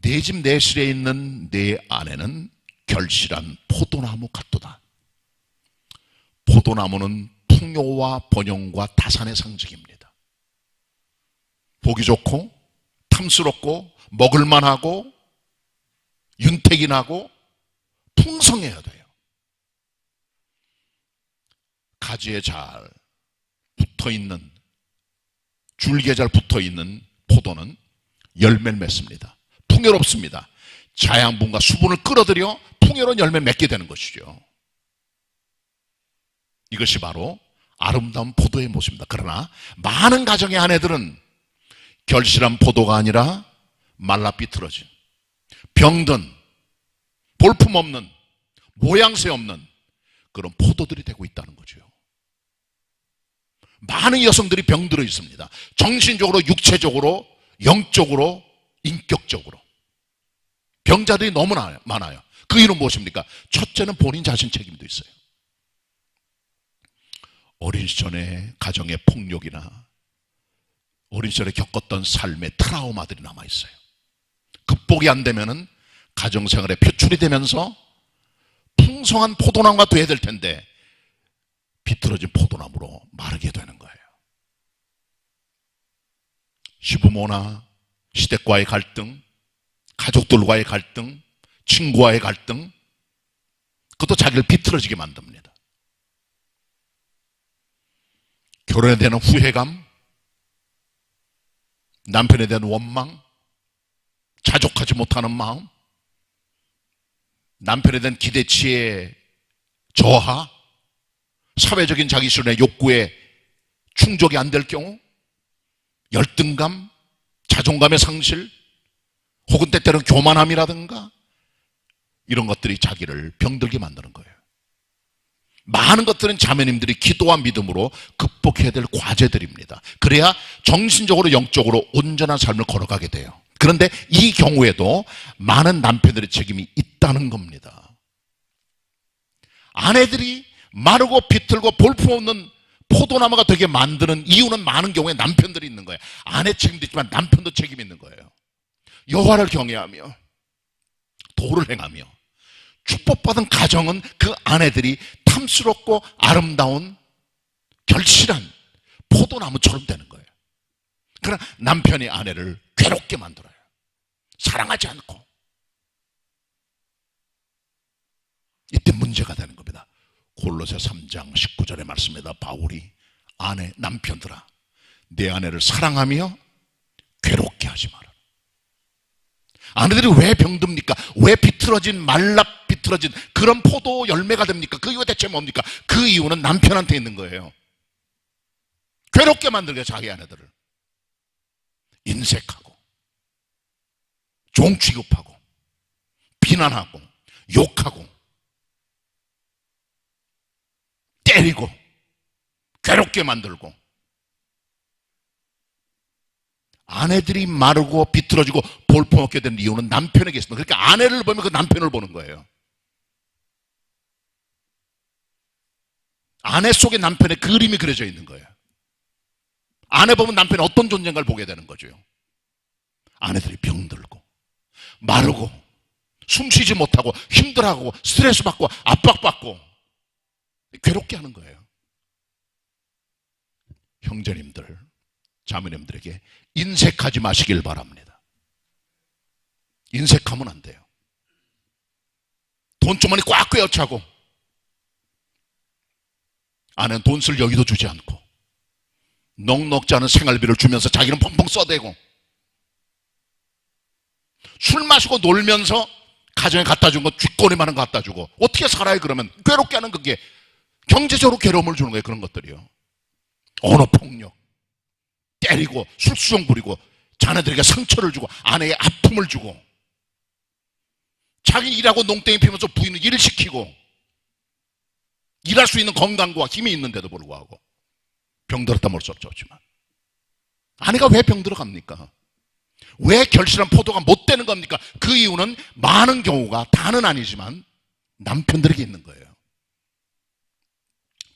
내 집 내실에 있는 내 아내는 결실한 포도나무 같도다. 포도나무는 풍요와 번영과 다산의 상징입니다. 보기 좋고 탐스럽고 먹을만하고 윤택이 나고 풍성해야 돼요. 가지에 잘 붙어있는, 줄기에 잘 붙어있는 포도는 열매를 맺습니다. 풍요롭습니다. 자양분과 수분을 끌어들여 풍요로운 열매를 맺게 되는 것이죠. 이것이 바로 아름다운 포도의 모습입니다. 그러나 많은 가정의 아내들은 결실한 포도가 아니라 말라 삐뚤어진, 병든, 볼품없는, 모양새 없는 그런 포도들이 되고 있다는 거죠. 많은 여성들이 병들어 있습니다. 정신적으로, 육체적으로, 영적으로, 인격적으로 병자들이 너무 많아요. 그 이유는 무엇입니까? 첫째는 본인 자신 책임도 있어요. 어린 시절의 가정의 폭력이나 어린 시절에 겪었던 삶의 트라우마들이 남아있어요. 극복이 안 되면은 가정생활에 표출이 되면서 풍성한 포도나무가 돼야 될 텐데 비틀어진 포도나무로 마르게 되는 거예요. 시부모나 시댁과의 갈등, 가족들과의 갈등, 친구와의 갈등, 그것도 자기를 비틀어지게 만듭니다. 결혼에 대한 후회감, 남편에 대한 원망, 자족하지 못하는 마음, 남편에 대한 기대치의 저하, 사회적인 자기 실현의 욕구에 충족이 안 될 경우, 열등감, 자존감의 상실, 혹은 때때로는 교만함이라든가 이런 것들이 자기를 병들게 만드는 거예요. 많은 것들은 자매님들이 기도와 믿음으로 극복해야 될 과제들입니다. 그래야 정신적으로 영적으로 온전한 삶을 걸어가게 돼요. 그런데 이 경우에도 많은 남편들의 책임이 있다는 겁니다. 아내들이 마르고 비틀고 볼품없는 포도나무가 되게 만드는 이유는 많은 경우에 남편들이 있는 거예요. 아내 책임도 있지만 남편도 책임이 있는 거예요. 여호와를 경외하며 도를 행하며 축복받은 가정은 그 아내들이 탐스럽고 아름다운 결실한 포도나무처럼 되는 거예요. 그러나 남편이 아내를 괴롭게 만들어요. 사랑하지 않고. 이때 문제가 되는 겁니다. 골로새 3장 19절의 말씀입니다. 바울이 남편들아 내 아내를 사랑하며 괴롭게 하지 마라. 아내들이 왜 병듭니까? 왜 비틀어진 말라 비틀어진 그런 포도 열매가 됩니까? 그 이유가 대체 뭡니까? 그 이유는 남편한테 있는 거예요. 괴롭게 만들게 자기 아내들을 인색하고 종 취급하고 비난하고 욕하고 때리고 괴롭게 만들고 아내들이 마르고 비틀어지고 볼품없게 된 이유는 남편에게 있습니다. 그러니까 아내를 보면 그 남편을 보는 거예요. 아내 속에 남편의 그림이 그려져 있는 거예요. 아내 보면 남편이 어떤 존재인가를 보게 되는 거죠. 아내들이 병들고 마르고 숨쉬지 못하고 힘들어하고 스트레스 받고 압박받고 괴롭게 하는 거예요. 형제님들, 자매님들에게 인색하지 마시길 바랍니다. 인색하면 안 돼요. 돈주머니 꽉 꿰어차고 아내는 돈 쓸 여유도 주지 않고 넉넉지 않은 생활비를 주면서 자기는 펑펑 써대고 술 마시고 놀면서 가정에 갖다 준 거 쥐꼬리만한 거 갖다 주고 어떻게 살아요? 그러면 괴롭게 하는 그게 경제적으로 괴로움을 주는 거예요. 그런 것들이요. 언어폭력, 때리고 술수종 부리고 자녀들에게 상처를 주고 아내의 아픔을 주고 자기 일하고 농땡이 피면서 부인을 일을 시키고 일할 수 있는 건강과 힘이 있는데도 불구하고 병들었다 볼 수 없지만 아내가 왜 병들어갑니까? 왜 결실한 포도가 못 되는 겁니까? 그 이유는 많은 경우가 다는 아니지만 남편들에게 있는 거예요.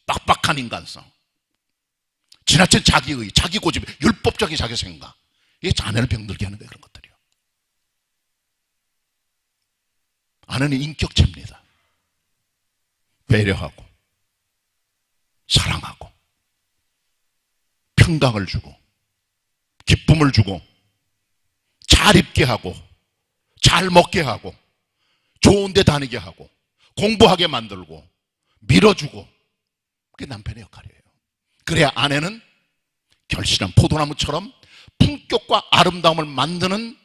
빡빡한 인간성, 지나친 자기의, 자기 고집, 율법적인 자기 생각, 이게 자녀를 병들게 하는 거예요. 그런 것들이요. 아내는 인격체입니다. 배려하고 사랑하고 평강을 주고 기쁨을 주고 잘 입게 하고 잘 먹게 하고 좋은 데 다니게 하고 공부하게 만들고 밀어주고, 그게 남편의 역할이에요. 그래야 아내는 결실한 포도나무처럼 품격과 아름다움을 만드는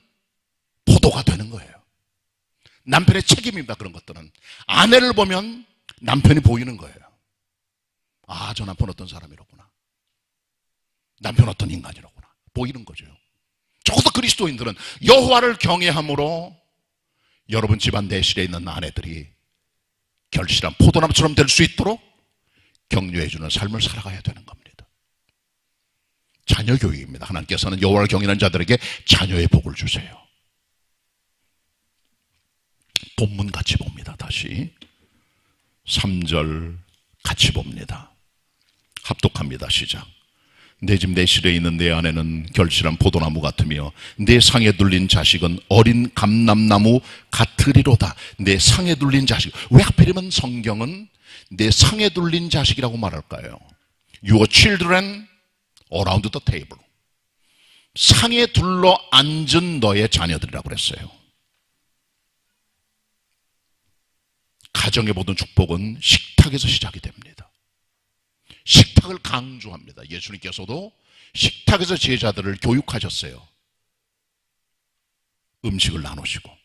포도가 되는 거예요. 남편의 책임입니다. 그런 것들은 아내를 보면 남편이 보이는 거예요. 아, 저 남편 어떤 사람이로구나, 남편 어떤 인간이로구나 보이는 거죠. 적어도 그리스도인들은 여호와를 경외함으로 여러분 집안 내실에 있는 아내들이 결실한 포도나무처럼 될 수 있도록 격려해주는 삶을 살아가야 되는 겁니다. 자녀 교육입니다. 하나님께서는 여호와를 경외하는 자들에게 자녀의 복을 주세요. 본문 같이 봅니다. 다시 3절 같이 봅니다. 합독합니다. 시작. 내 집 내실에 있는 내 아내는 결실한 포도나무 같으며 내 상에 둘린 자식은 어린 감람나무 같으리로다. 내 상에 둘린 자식, 왜 하필이면 성경은 내 상에 둘린 자식이라고 말할까요? Your children around the table, 상에 둘러 앉은 너의 자녀들이라고 그랬어요. 가정의 모든 축복은 식탁에서 시작이 됩니다. 식탁을 강조합니다. 예수님께서도 식탁에서 제자들을 교육하셨어요. 음식을 나누시고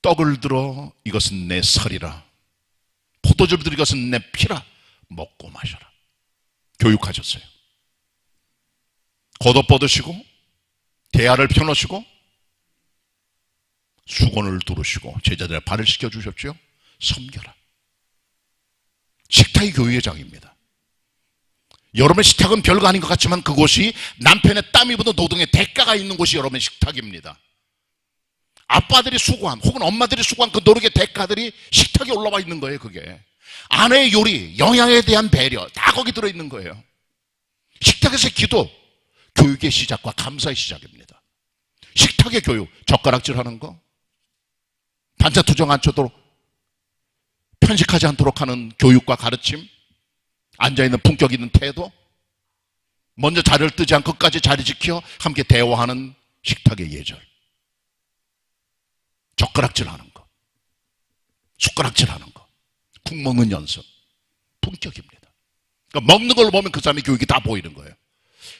떡을 들어 이것은 내 살이라, 포도즙을 들어 이것은 내 피라, 먹고 마셔라 교육하셨어요. 걷어뻗으시고 대야를 펴놓으시고 수건을 두르시고 제자들의 발을 씻겨주셨죠. 섬겨라. 식탁이 교육의 장입니다. 여러분의 식탁은 별거 아닌 것 같지만 그곳이 남편의 땀이 묻은 노동의 대가가 있는 곳이 여러분의 식탁입니다. 아빠들이 수고한 혹은 엄마들이 수고한 그 노력의 대가들이 식탁에 올라와 있는 거예요. 그게 아내의 요리, 영양에 대한 배려 다 거기 들어있는 거예요. 식탁에서의 기도, 교육의 시작과 감사의 시작입니다. 식탁의 교육, 젓가락질하는 거, 반찬 투정 않도록 편식하지 않도록 하는 교육과 가르침, 앉아있는 품격 있는 태도, 먼저 자리를 뜨지 않고 끝까지 자리 지켜 함께 대화하는 식탁의 예절, 젓가락질하는 거, 숟가락질하는 거, 국 먹는 연습, 품격입니다. 그러니까 먹는 걸 보면 그 사람의 교육이 다 보이는 거예요.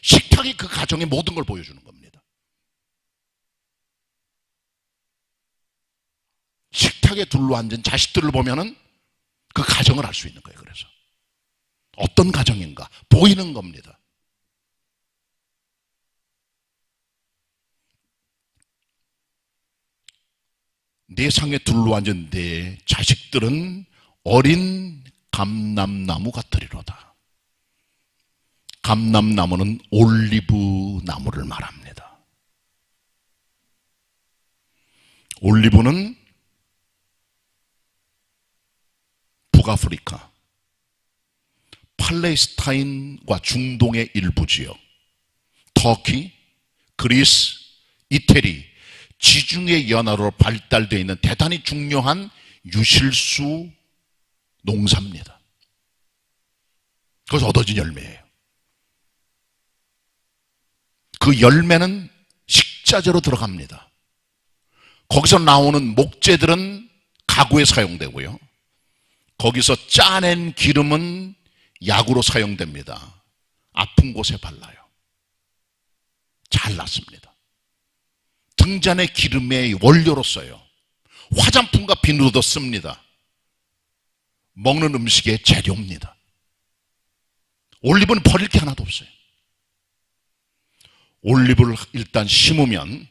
식탁이 그 가정의 모든 걸 보여주는 겁니다. 식탁에 둘러앉은 자식들을 보면은 그 가정을 알 수 있는 거예요. 그래서 어떤 가정인가 보이는 겁니다. 내 상에 둘러앉은 내 자식들은 어린 감람나무 같으리로다. 감람나무는 올리브 나무를 말합니다. 올리브는 북아프리카, 팔레스타인과 중동의 일부 지역, 터키, 그리스, 이태리, 지중해 연화로 발달되어 있는 대단히 중요한 유실수 농사입니다. 그것이 얻어진 열매예요. 그 열매는 식자재로 들어갑니다. 거기서 나오는 목재들은 가구에 사용되고요. 거기서 짜낸 기름은 약으로 사용됩니다. 아픈 곳에 발라요. 잘 낫습니다. 등잔의 기름의 원료로 써요. 화장품과 비누로도 씁니다. 먹는 음식의 재료입니다. 올리브는 버릴 게 하나도 없어요. 올리브를 일단 심으면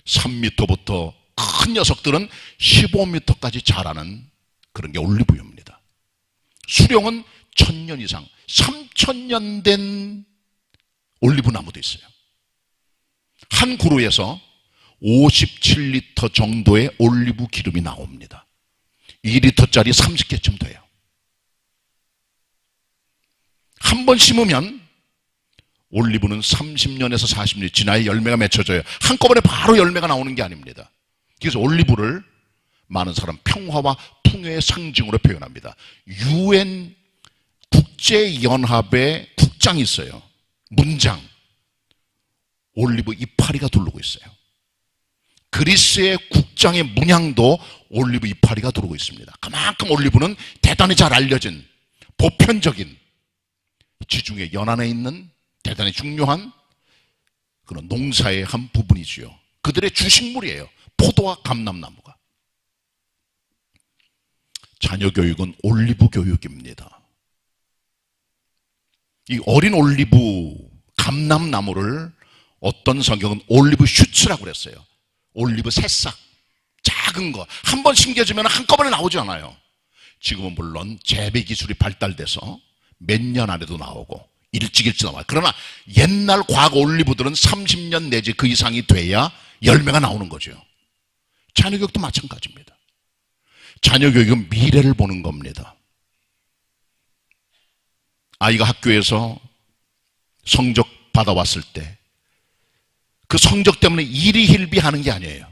3m부터 큰 녀석들은 15m까지 자라는 그런 게 올리브유입니다. 수령은 1000년 이상, 3000년 된 올리브 나무도 있어요. 한 그루에서 57리터 정도의 올리브 기름이 나옵니다. 2리터짜리 30개쯤 돼요. 한 번 심으면 올리브는 30년에서 40년 지나야 열매가 맺혀져요. 한꺼번에 바로 열매가 나오는 게 아닙니다. 그래서 올리브를 많은 사람 평화와 풍요의 상징으로 표현합니다. UN 국제연합의 국장이 있어요. 문장. 올리브 이파리가 두르고 있어요. 그리스의 국장의 문양도 올리브 이파리가 두르고 있습니다. 그만큼 올리브는 대단히 잘 알려진 보편적인 지중해 연안에 있는 대단히 중요한 그런 농사의 한 부분이지요. 그들의 주식물이에요. 포도와 감람나무가. 자녀 교육은 올리브 교육입니다. 이 어린 올리브 감람나무를 어떤 성경은 올리브 슈츠라고 그랬어요. 올리브 새싹, 작은 거. 한 번 심겨지면 한꺼번에 나오지 않아요. 지금은 물론 재배 기술이 발달돼서 몇 년 안에도 나오고 일찍 나와요. 그러나 옛날 과거 올리브들은 30년 내지 그 이상이 돼야 열매가 나오는 거죠. 자녀 교육도 마찬가지입니다. 자녀 교육은 미래를 보는 겁니다. 아이가 학교에서 성적 받아왔을 때 그 성적 때문에 일희일비하는 게 아니에요.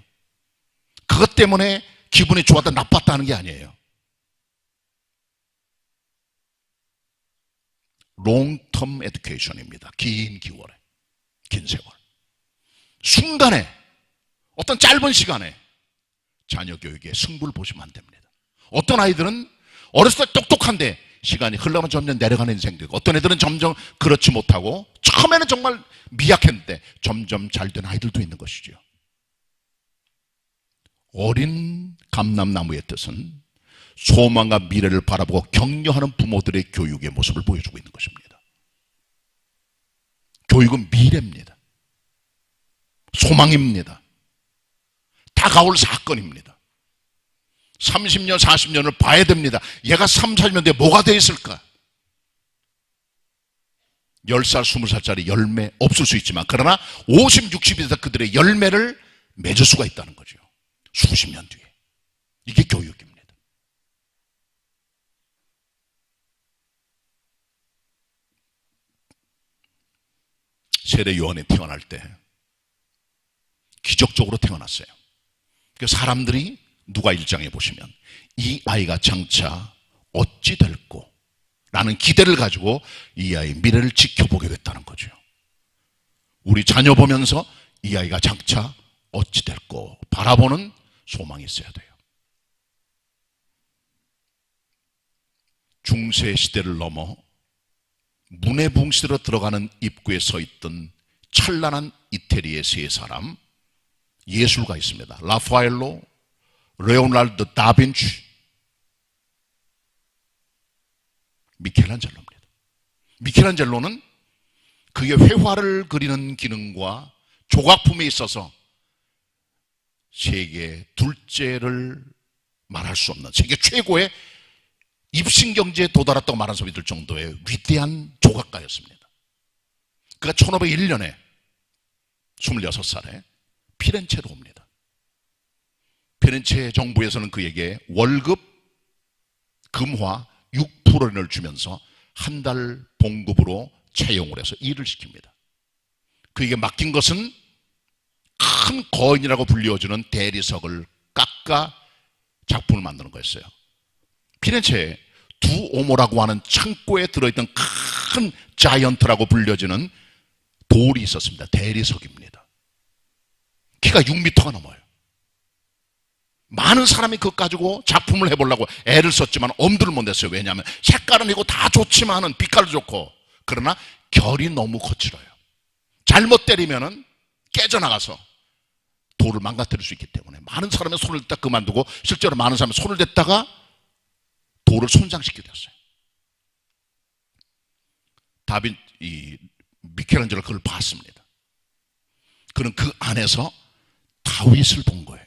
그것 때문에 기분이 좋았다 나빴다 하는 게 아니에요. 롱텀 에듀케이션입니다. 긴 기월에, 긴 세월. 순간에, 어떤 짧은 시간에 자녀 교육의 승부를 보시면 안 됩니다. 어떤 아이들은 어렸을 때 똑똑한데 시간이 흘러가면 점점 내려가는 인생도 있고, 어떤 애들은 점점 그렇지 못하고 처음에는 정말 미약했는데 점점 잘된 아이들도 있는 것이죠. 어린 감람나무의 뜻은 소망과 미래를 바라보고 격려하는 부모들의 교육의 모습을 보여주고 있는 것입니다. 교육은 미래입니다. 소망입니다. 다가올 사건입니다. 30년, 40년을 봐야 됩니다. 얘가 3, 40년 뒤에 뭐가 되어 있을까? 10살, 20살짜리 열매 없을 수 있지만, 그러나 50, 60이 돼서 그들의 열매를 맺을 수가 있다는 거죠. 수십 년 뒤에. 이게 교육입니다. 세례 요한이 태어날 때 기적적으로 태어났어요. 그래서 사람들이 누가 1장에 보시면 이 아이가 장차 어찌 될꼬 라는 기대를 가지고 이 아이의 미래를 지켜보게 됐다는 거죠. 우리 자녀 보면서 이 아이가 장차 어찌 될꼬 바라보는 소망이 있어야 돼요. 중세 시대를 넘어 문해붕 시대로 들어가는 입구에 서 있던 찬란한 이태리의 세 사람, 예술가 있습니다. 라파엘로, 레오나르도 다빈치, 미켈란젤로입니다. 미켈란젤로는 그의 회화를 그리는 기능과 조각품에 있어서 세계 둘째를 말할 수 없는, 세계 최고의 입신경제에 도달했다고 말하는 사람이 들 정도의 위대한 조각가였습니다. 그가 1501년에 26살에 피렌체로 옵니다. 피렌체 정부에서는 그에게 월급 금화 6%를 주면서 한 달 봉급으로 채용을 해서 일을 시킵니다. 그에게 맡긴 것은 큰 거인이라고 불려주는 대리석을 깎아 작품을 만드는 거였어요. 피렌체에 두오모라고 하는 창고에 들어있던 큰 자이언트라고 불려지는 돌이 있었습니다. 대리석입니다. 키가 6m가 넘어요. 많은 사람이 그것 가지고 작품을 해보려고 애를 썼지만 엄두를 못 냈어요. 왜냐하면 색깔은 이거 다 좋지만은 빛깔도 좋고, 그러나 결이 너무 거칠어요. 잘못 때리면은 깨져나가서 돌을 망가뜨릴 수 있기 때문에 많은 사람의 손을 댔다 그만두고, 실제로 많은 사람이 손을 댔다가 돌을 손상시키게 됐어요. 미켈란젤로 그걸 봤습니다. 그는 그 안에서 다윗을 본 거예요.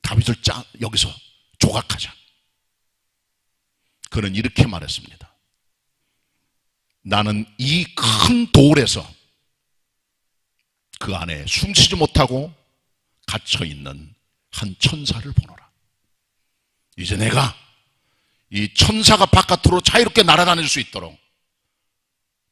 다윗을 여기서 조각하자. 그는 이렇게 말했습니다. 나는 이 큰 돌에서 그 안에 숨쉬지 못하고 갇혀있는 한 천사를 보노라. 이제 내가 이 천사가 바깥으로 자유롭게 날아다닐 수 있도록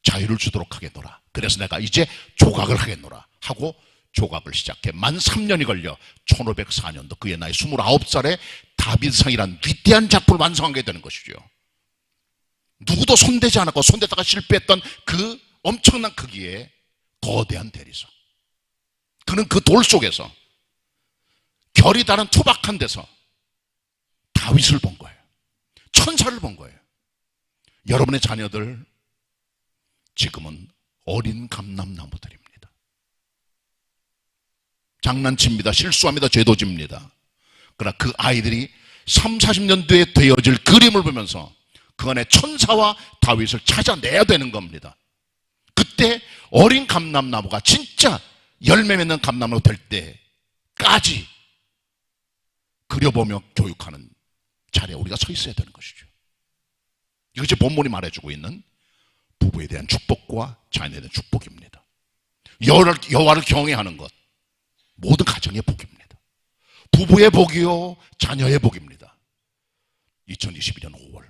자유를 주도록 하겠노라. 그래서 내가 이제 조각을 하겠노라 하고 조각을 시작해 만 3년이 걸려 1504년도 그의 나이 29살에 다윗상이란 위대한 작품을 완성하게 되는 것이죠. 누구도 손대지 않았고 손대다가 실패했던 그 엄청난 크기의 거대한 대리석. 그는 그 돌 속에서 결이 다른 투박한 데서 다윗을 본 거예요. 천사를 본 거예요. 여러분의 자녀들 지금은 어린 감람나무들입니다. 장난칩니다. 실수합니다. 죄도집니다. 그러나 그 아이들이 30-40년 뒤에 되어질 그림을 보면서 그 안에 천사와 다윗을 찾아내야 되는 겁니다. 그때 어린 감람나무가 진짜 열매 맺는 감람나무 될 때까지 그려보며 교육하는 자리에 우리가 서 있어야 되는 것이죠. 이것이 본문이 말해주고 있는 부부에 대한 축복과 자녀에 대한 축복입니다. 여호와를 경외하는 것, 모든 가정의 복입니다. 부부의 복이요 자녀의 복입니다. 2021년 5월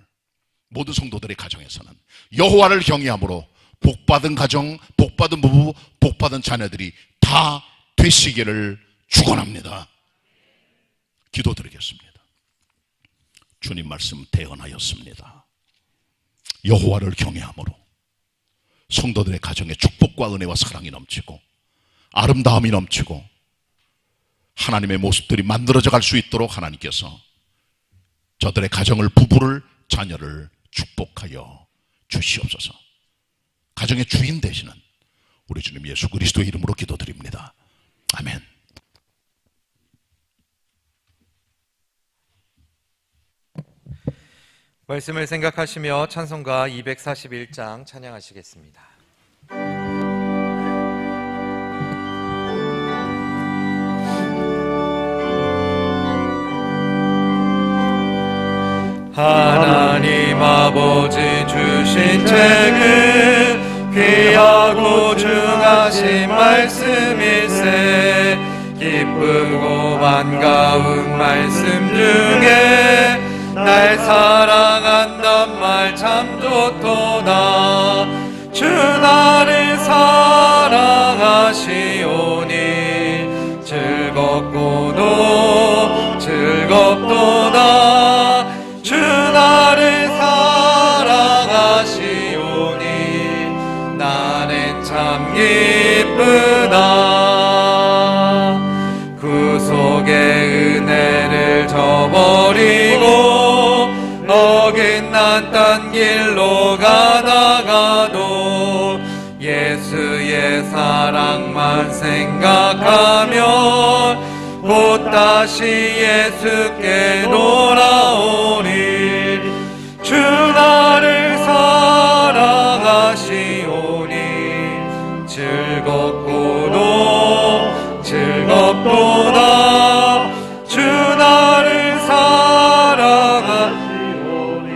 모든 성도들의 가정에서는 여호와를 경외함으로 복받은 가정, 복받은 부부, 복받은 자녀들이 다 되시기를 축원합니다. 기도드리겠습니다. 주님 말씀 대언하였습니다. 여호와를 경외함으로 성도들의 가정에 축복과 은혜와 사랑이 넘치고 아름다움이 넘치고 하나님의 모습들이 만들어져 갈 수 있도록 하나님께서 저들의 가정을, 부부를, 자녀를 축복하여 주시옵소서. 가정의 주인 되시는 우리 주님 예수 그리스도의 이름으로 기도드립니다. 아멘. 말씀을 생각하시며 찬송가 241장 찬양하시겠습니다. 하나님 아버지 주신 책은 귀하고 중하신 말씀일세. 기쁘고 반가운 말씀 중에 날 사랑한단 말 참 좋도다. 주 나를 사랑하시오니 즐겁고도 즐겁도다. 주 나를 사랑하시오니 나는 참 기쁘다. 구속의 은혜를 저버리고 어긋난 딴 길로 가다가도 예수의 사랑만 생각하면 곧 다시 예수께 돌아오리. 주 나를 사랑하시오니 즐겁고도 즐겁도다. 주 나를 사랑하시오니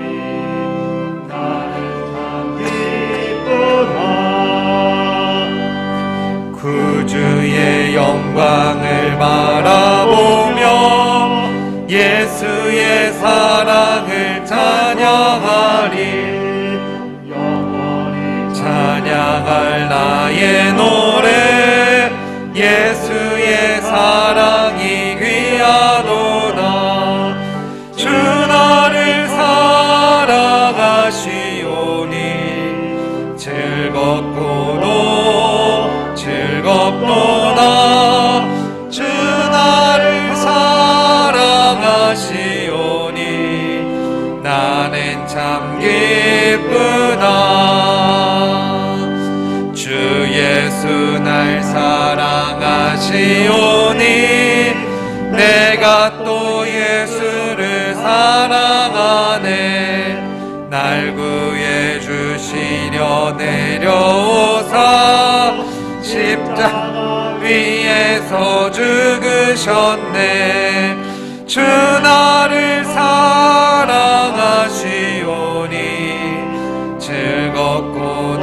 나는 참 기쁘다. 구주의 영광을 바라보며 예수의 사랑을 찬양하리. 영원히 찬양할 나의 노래 예수의 사랑이 귀하도다. 주 나를 사랑하시오니 즐겁고도 즐겁도다. 주 나를 사랑하시오니 나는 참 기쁘다. 주 예수 날 사랑하시오니 내가 또 예수를 사랑하네. 날 구해 주시려 내려오사 십자가 위에서 죽으셨네. 주 나를 사랑하시오니 즐겁도다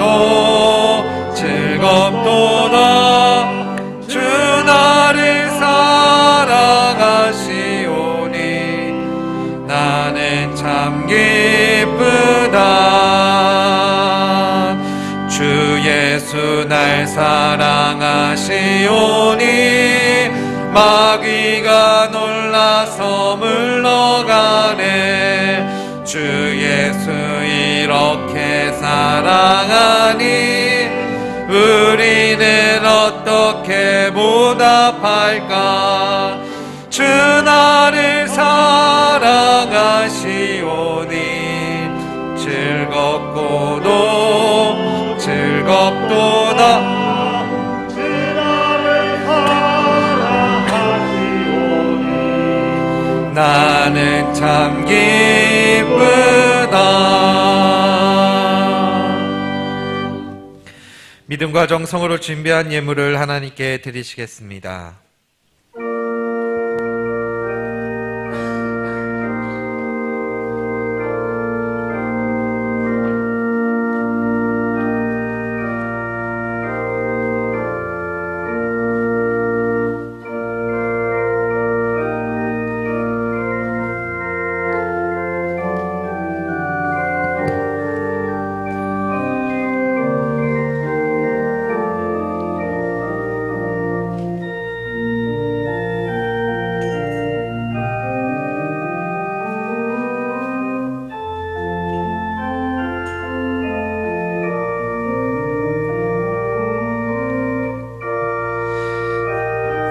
주 나를 사랑하시오니 나는 참 기쁘다. 주 예수 날 사랑하시오니 마귀가 놀라서 물러가네. 주 예수 이렇게 사랑하니 우리는 어떻게 보답할까. 주 나를 사랑하시오니 즐겁도다 나는 참 기쁘다. 믿음과 정성으로 준비한 예물을 하나님께 드리시겠습니다.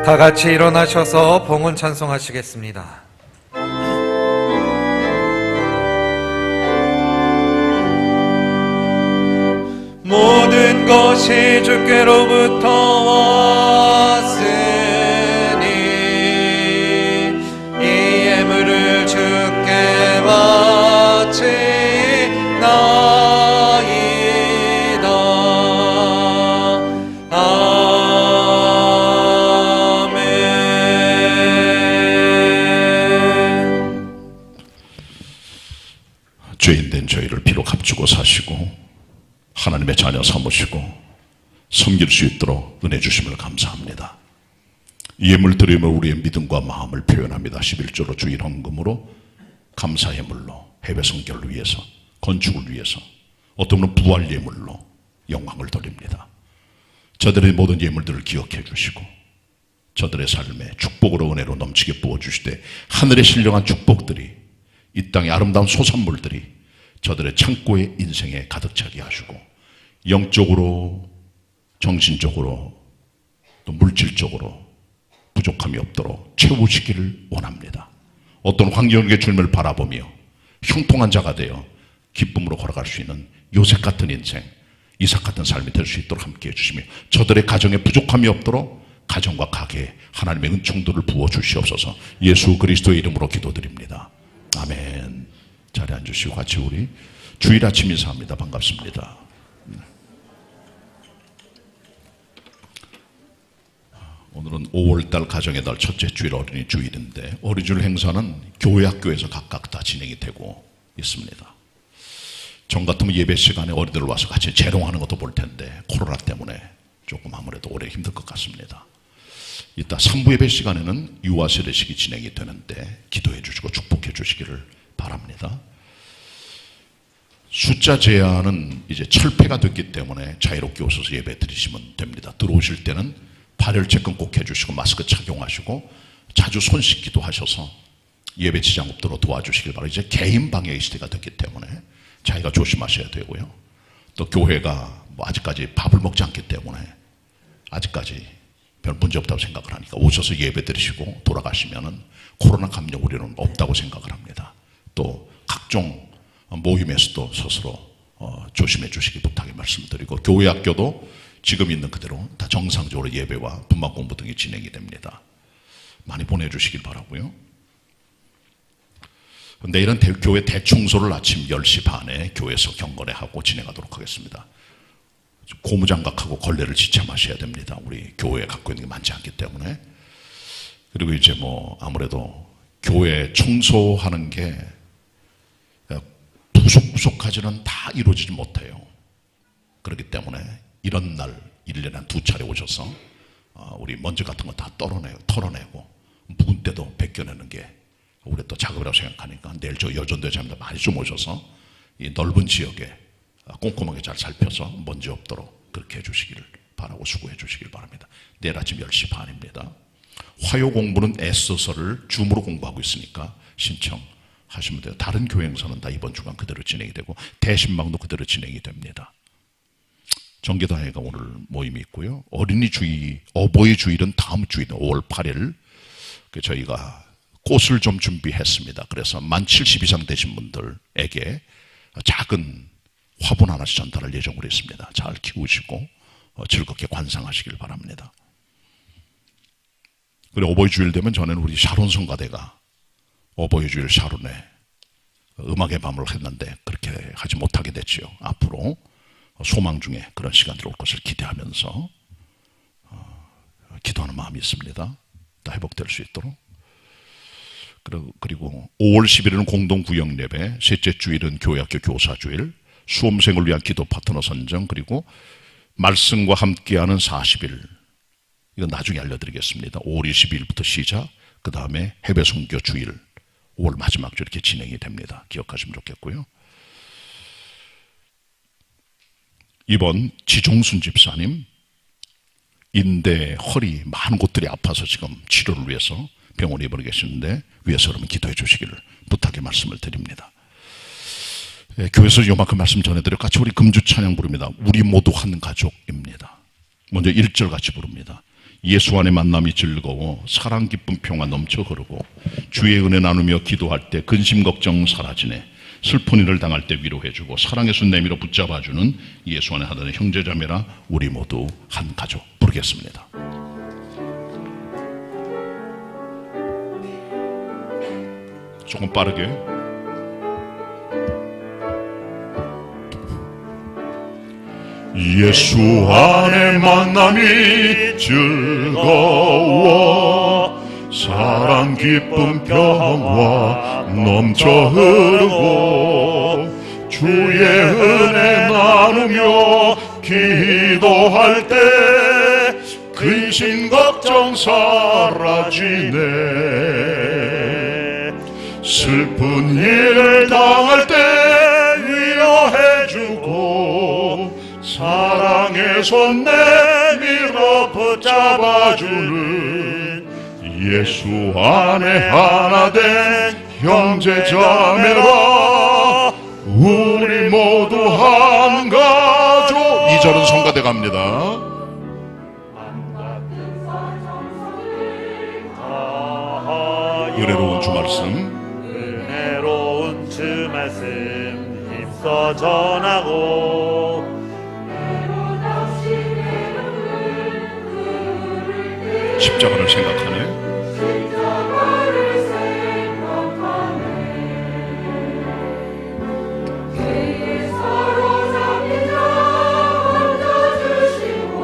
다 같이 일어나셔서 봉헌 찬송하시겠습니다. 모든 것이 주께로부터 왔으니 이 예물을 주께 바치나이다. 죄인된 저희를 피로 값주고 사시고 하나님의 자녀 삼으시고 섬길 수 있도록 은혜 주심을 감사합니다. 예물 드리며 우리의 믿음과 마음을 표현합니다. 11조로 주일 헌금으로 감사 예물로 해외 선교를 위해서 건축을 위해서 어떤 분은 부활 예물로 영광을 돌립니다. 저들의 모든 예물들을 기억해 주시고 저들의 삶에 축복으로 은혜로 넘치게 부어주시되 하늘의 신령한 축복들이 이 땅의 아름다운 소산물들이 저들의 창고의 인생에 가득 차게 하시고 영적으로 정신적으로 또 물질적으로 부족함이 없도록 채우시기를 원합니다. 어떤 환경의 주님을 바라보며 형통한 자가 되어 기쁨으로 걸어갈 수 있는 요셉 같은 인생, 이삭 같은 삶이 될 수 있도록 함께해 주시며 저들의 가정에 부족함이 없도록 가정과 가게에 하나님의 은총들을 부어주시옵소서. 예수 그리스도의 이름으로 기도드립니다. 아멘. 자리에 앉으시고 같이 우리 주일 아침 인사합니다. 반갑습니다. 오늘은 5월달 가정의 달 첫째 주일 어린이 주일인데 어린이주일 행사는 교회 학교에서 각각 다 진행이 되고 있습니다. 전 같으면 예배 시간에 어린이들 와서 같이 재롱하는 것도 볼 텐데 코로나 때문에 조금 아무래도 오래 힘들 것 같습니다. 이따 3부 예배 시간에는 유아 세례식이 진행이 되는데 기도해 주시고 축복해 주시기를 바랍니다. 숫자 제한은 이제 철폐가 됐기 때문에 자유롭게 오셔서 예배 드리시면 됩니다. 들어오실 때는 발열 체크 꼭 해주시고 마스크 착용하시고 자주 손 씻기도 하셔서 예배 지장 없도록 도와주시길 바랍니다. 이제 개인 방역의 시대가 됐기 때문에 자기가 조심하셔야 되고요. 또 교회가 뭐 아직까지 밥을 먹지 않기 때문에 아직까지 별 문제 없다고 생각을 하니까 오셔서 예배 드리시고 돌아가시면은 코로나 감염 우려는 없다고 생각을 합니다. 또 각종 모임에서도 스스로 조심해 주시기 부탁의 말씀드리고 교회 학교도 지금 있는 그대로 다 정상적으로 예배와 분막 공부 등이 진행이 됩니다. 많이 보내주시길 바라고요. 내일은 교회 대청소를 아침 10시 반에 교회에서 경건회하고 진행하도록 하겠습니다. 고무장갑하고 걸레를 지참하셔야 됩니다. 우리 교회에 갖고 있는 게 많지 않기 때문에. 그리고 이제 뭐 아무래도 교회 청소하는 게 부속부속까지는 다 이루어지지 못해요. 그렇기 때문에 이런 날 1년에 한 2차례 오셔서 우리 먼지 같은 거 다 털어내고 묵은 때도 벗겨내는 게 우리 또 작업이라고 생각하니까 내일 저 여전도회장님들 많이 좀 오셔서 이 넓은 지역에 꼼꼼하게 잘 살펴서 먼지 없도록 그렇게 해주시기를 바라고 수고해 주시길 바랍니다. 내일 아침 10시 반입니다. 화요 공부는 애써서를 줌으로 공부하고 있으니까 신청하시면 돼요. 다른 교회 행사는 다 이번 주간 그대로 진행이 되고 대신방도 그대로 진행이 됩니다. 정기단회가 오늘 모임이 있고요. 어린이 주일, 어버이 주일은 다음 주일 5월 8일 저희가 꽃을 좀 준비했습니다. 그래서 만 70 이상 되신 분들에게 작은 화분 하나씩 전달할 예정으로 있습니다. 잘 키우시고 즐겁게 관상하시길 바랍니다. 그리고 어버이 주일 되면 전에는 우리 샤론 성가대가 어버이 주일 샤론에 음악의 밤을 했는데 그렇게 하지 못하게 됐지요. 앞으로 소망 중에 그런 시간들이 올 것을 기대하면서 기도하는 마음이 있습니다. 다 회복될 수 있도록. 그리고 5월 10일은 공동구역 예배, 셋째 주일은 교회학교 교사주일, 수험생을 위한 기도 파트너 선정, 그리고 말씀과 함께하는 40일. 이건 나중에 알려드리겠습니다. 5월 22일부터 시작, 그 다음에 해외 선교 주일, 5월 마지막 주 이렇게 진행이 됩니다. 기억하시면 좋겠고요. 이번 지종순 집사님 인대, 허리 많은 곳들이 아파서 지금 치료를 위해서 병원에 입원해 계시는데 위해서 여러분 기도해 주시기를 부탁의 말씀을 드립니다. 교회에서 요만큼 말씀 전해드려 같이 우리 금주 찬양 부릅니다. 우리 모두 한 가족입니다. 먼저 1절 같이 부릅니다. 예수 안의 만남이 즐거워 사랑 기쁨 평화 넘쳐 흐르고 주의 은혜 나누며 기도할 때 근심 걱정 사라지네. 슬픈 일을 당할 때 위로해주고 사랑의 손 내밀어 붙잡아주는 예수 안에 하나는 형제자매라 우리 모두 한 가족 부르겠습니다. 조금 빠르게. 예수 안에 만남이 즐거워 사랑 기쁨 평화 넘쳐 흐르고 주의 은혜 나누며 기도할 때 근심 걱정 사라지네. 슬픈 일을 당할 때 위로해주고 사랑의 손 내밀어 붙잡아주는 예수 안에 하나 된 형제자매라 우리 모두 한 가족. 2절은 성가대 갑니다. 은혜로운 주 말씀, 은혜로운 주 말씀 힘써 전하고 십자가를 생각하네. 그의 사로잡힌 자 얹어주시고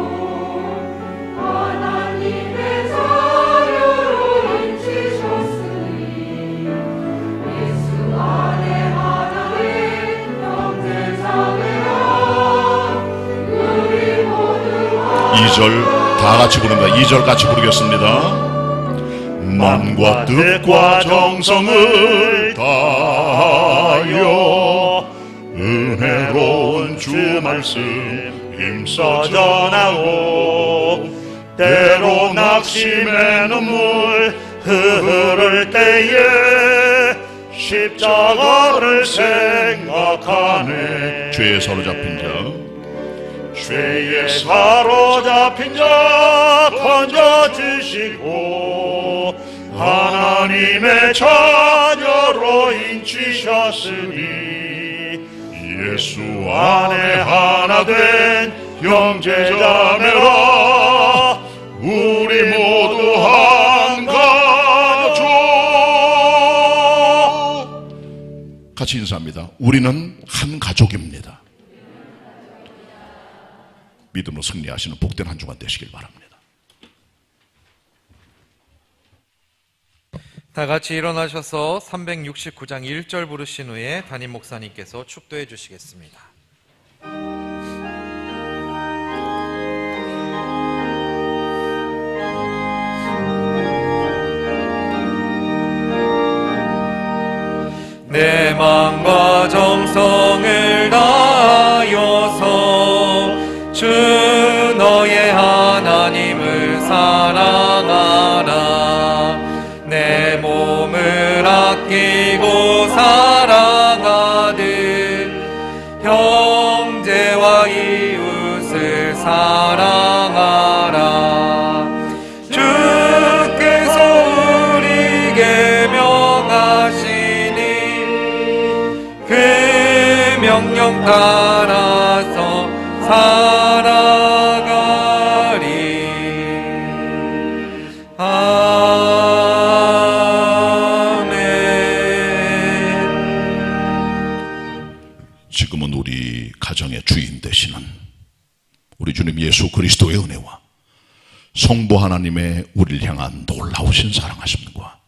하나님의 자녀로 인치셨으니 예수 안에 하나된 형제자매라 우리 모두 2절 다 같이 부릅니다. 2절 같이 부르겠습니다. 마음과 뜻과 정성을 다하여 은혜로운 주 말씀 힘써 전하고 때로 낙심의 눈물 흐를 때에 십자가를 생각하네. 죄에 사로잡힌 자 죄에 사로잡힌 자 건져주시고 하나님의 자녀로 인치셨으니 예수 안에 하나 된 형제자매라 우리 모두 한 가족. 같이 인사합니다. 우리는 한 가족입니다. 믿음으로 승리하시는 복된 한 주간 되시길 바랍니다. 다 같이 일어나셔서 369장 1절 부르신 후에 담임 목사님께서 축도해 주시겠습니다. 내 마음과 정성을 다하여서 주 너의 하나님을 사랑하라. 내 몸을 아끼고 사랑하듯 형제와 이웃을 사랑하라. 주께서 우리에게 명하시니 그 명령 따라서 살아가리. 아멘. 지금은 우리 가정의 주인 되시는 우리 주님 예수 그리스도의 은혜와 성부 하나님의 우리를 향한 놀라우신 사랑하심과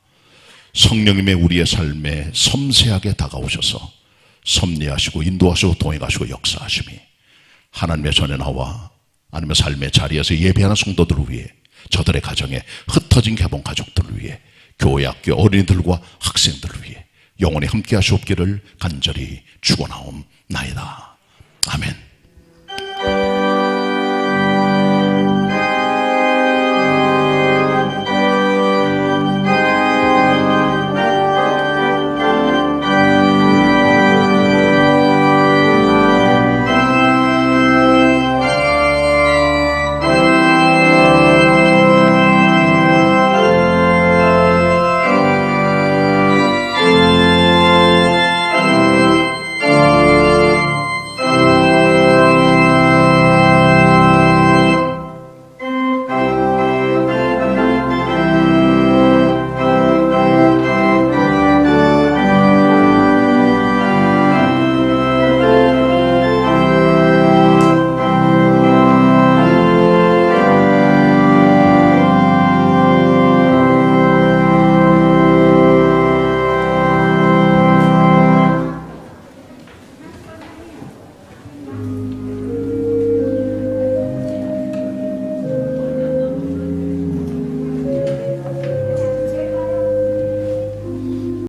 성령님의 우리의 삶에 섬세하게 다가오셔서 섭리하시고 인도하시고 동행하시고 역사하심이 하나님의 전에 나와 아니면 삶의 자리에서 예배하는 성도들을 위해 저들의 가정에 흩어진 개봉 가족들을 위해 교회 학교 어린이들과 학생들을 위해 영원히 함께 하시옵기를 간절히 축원하옵나이다.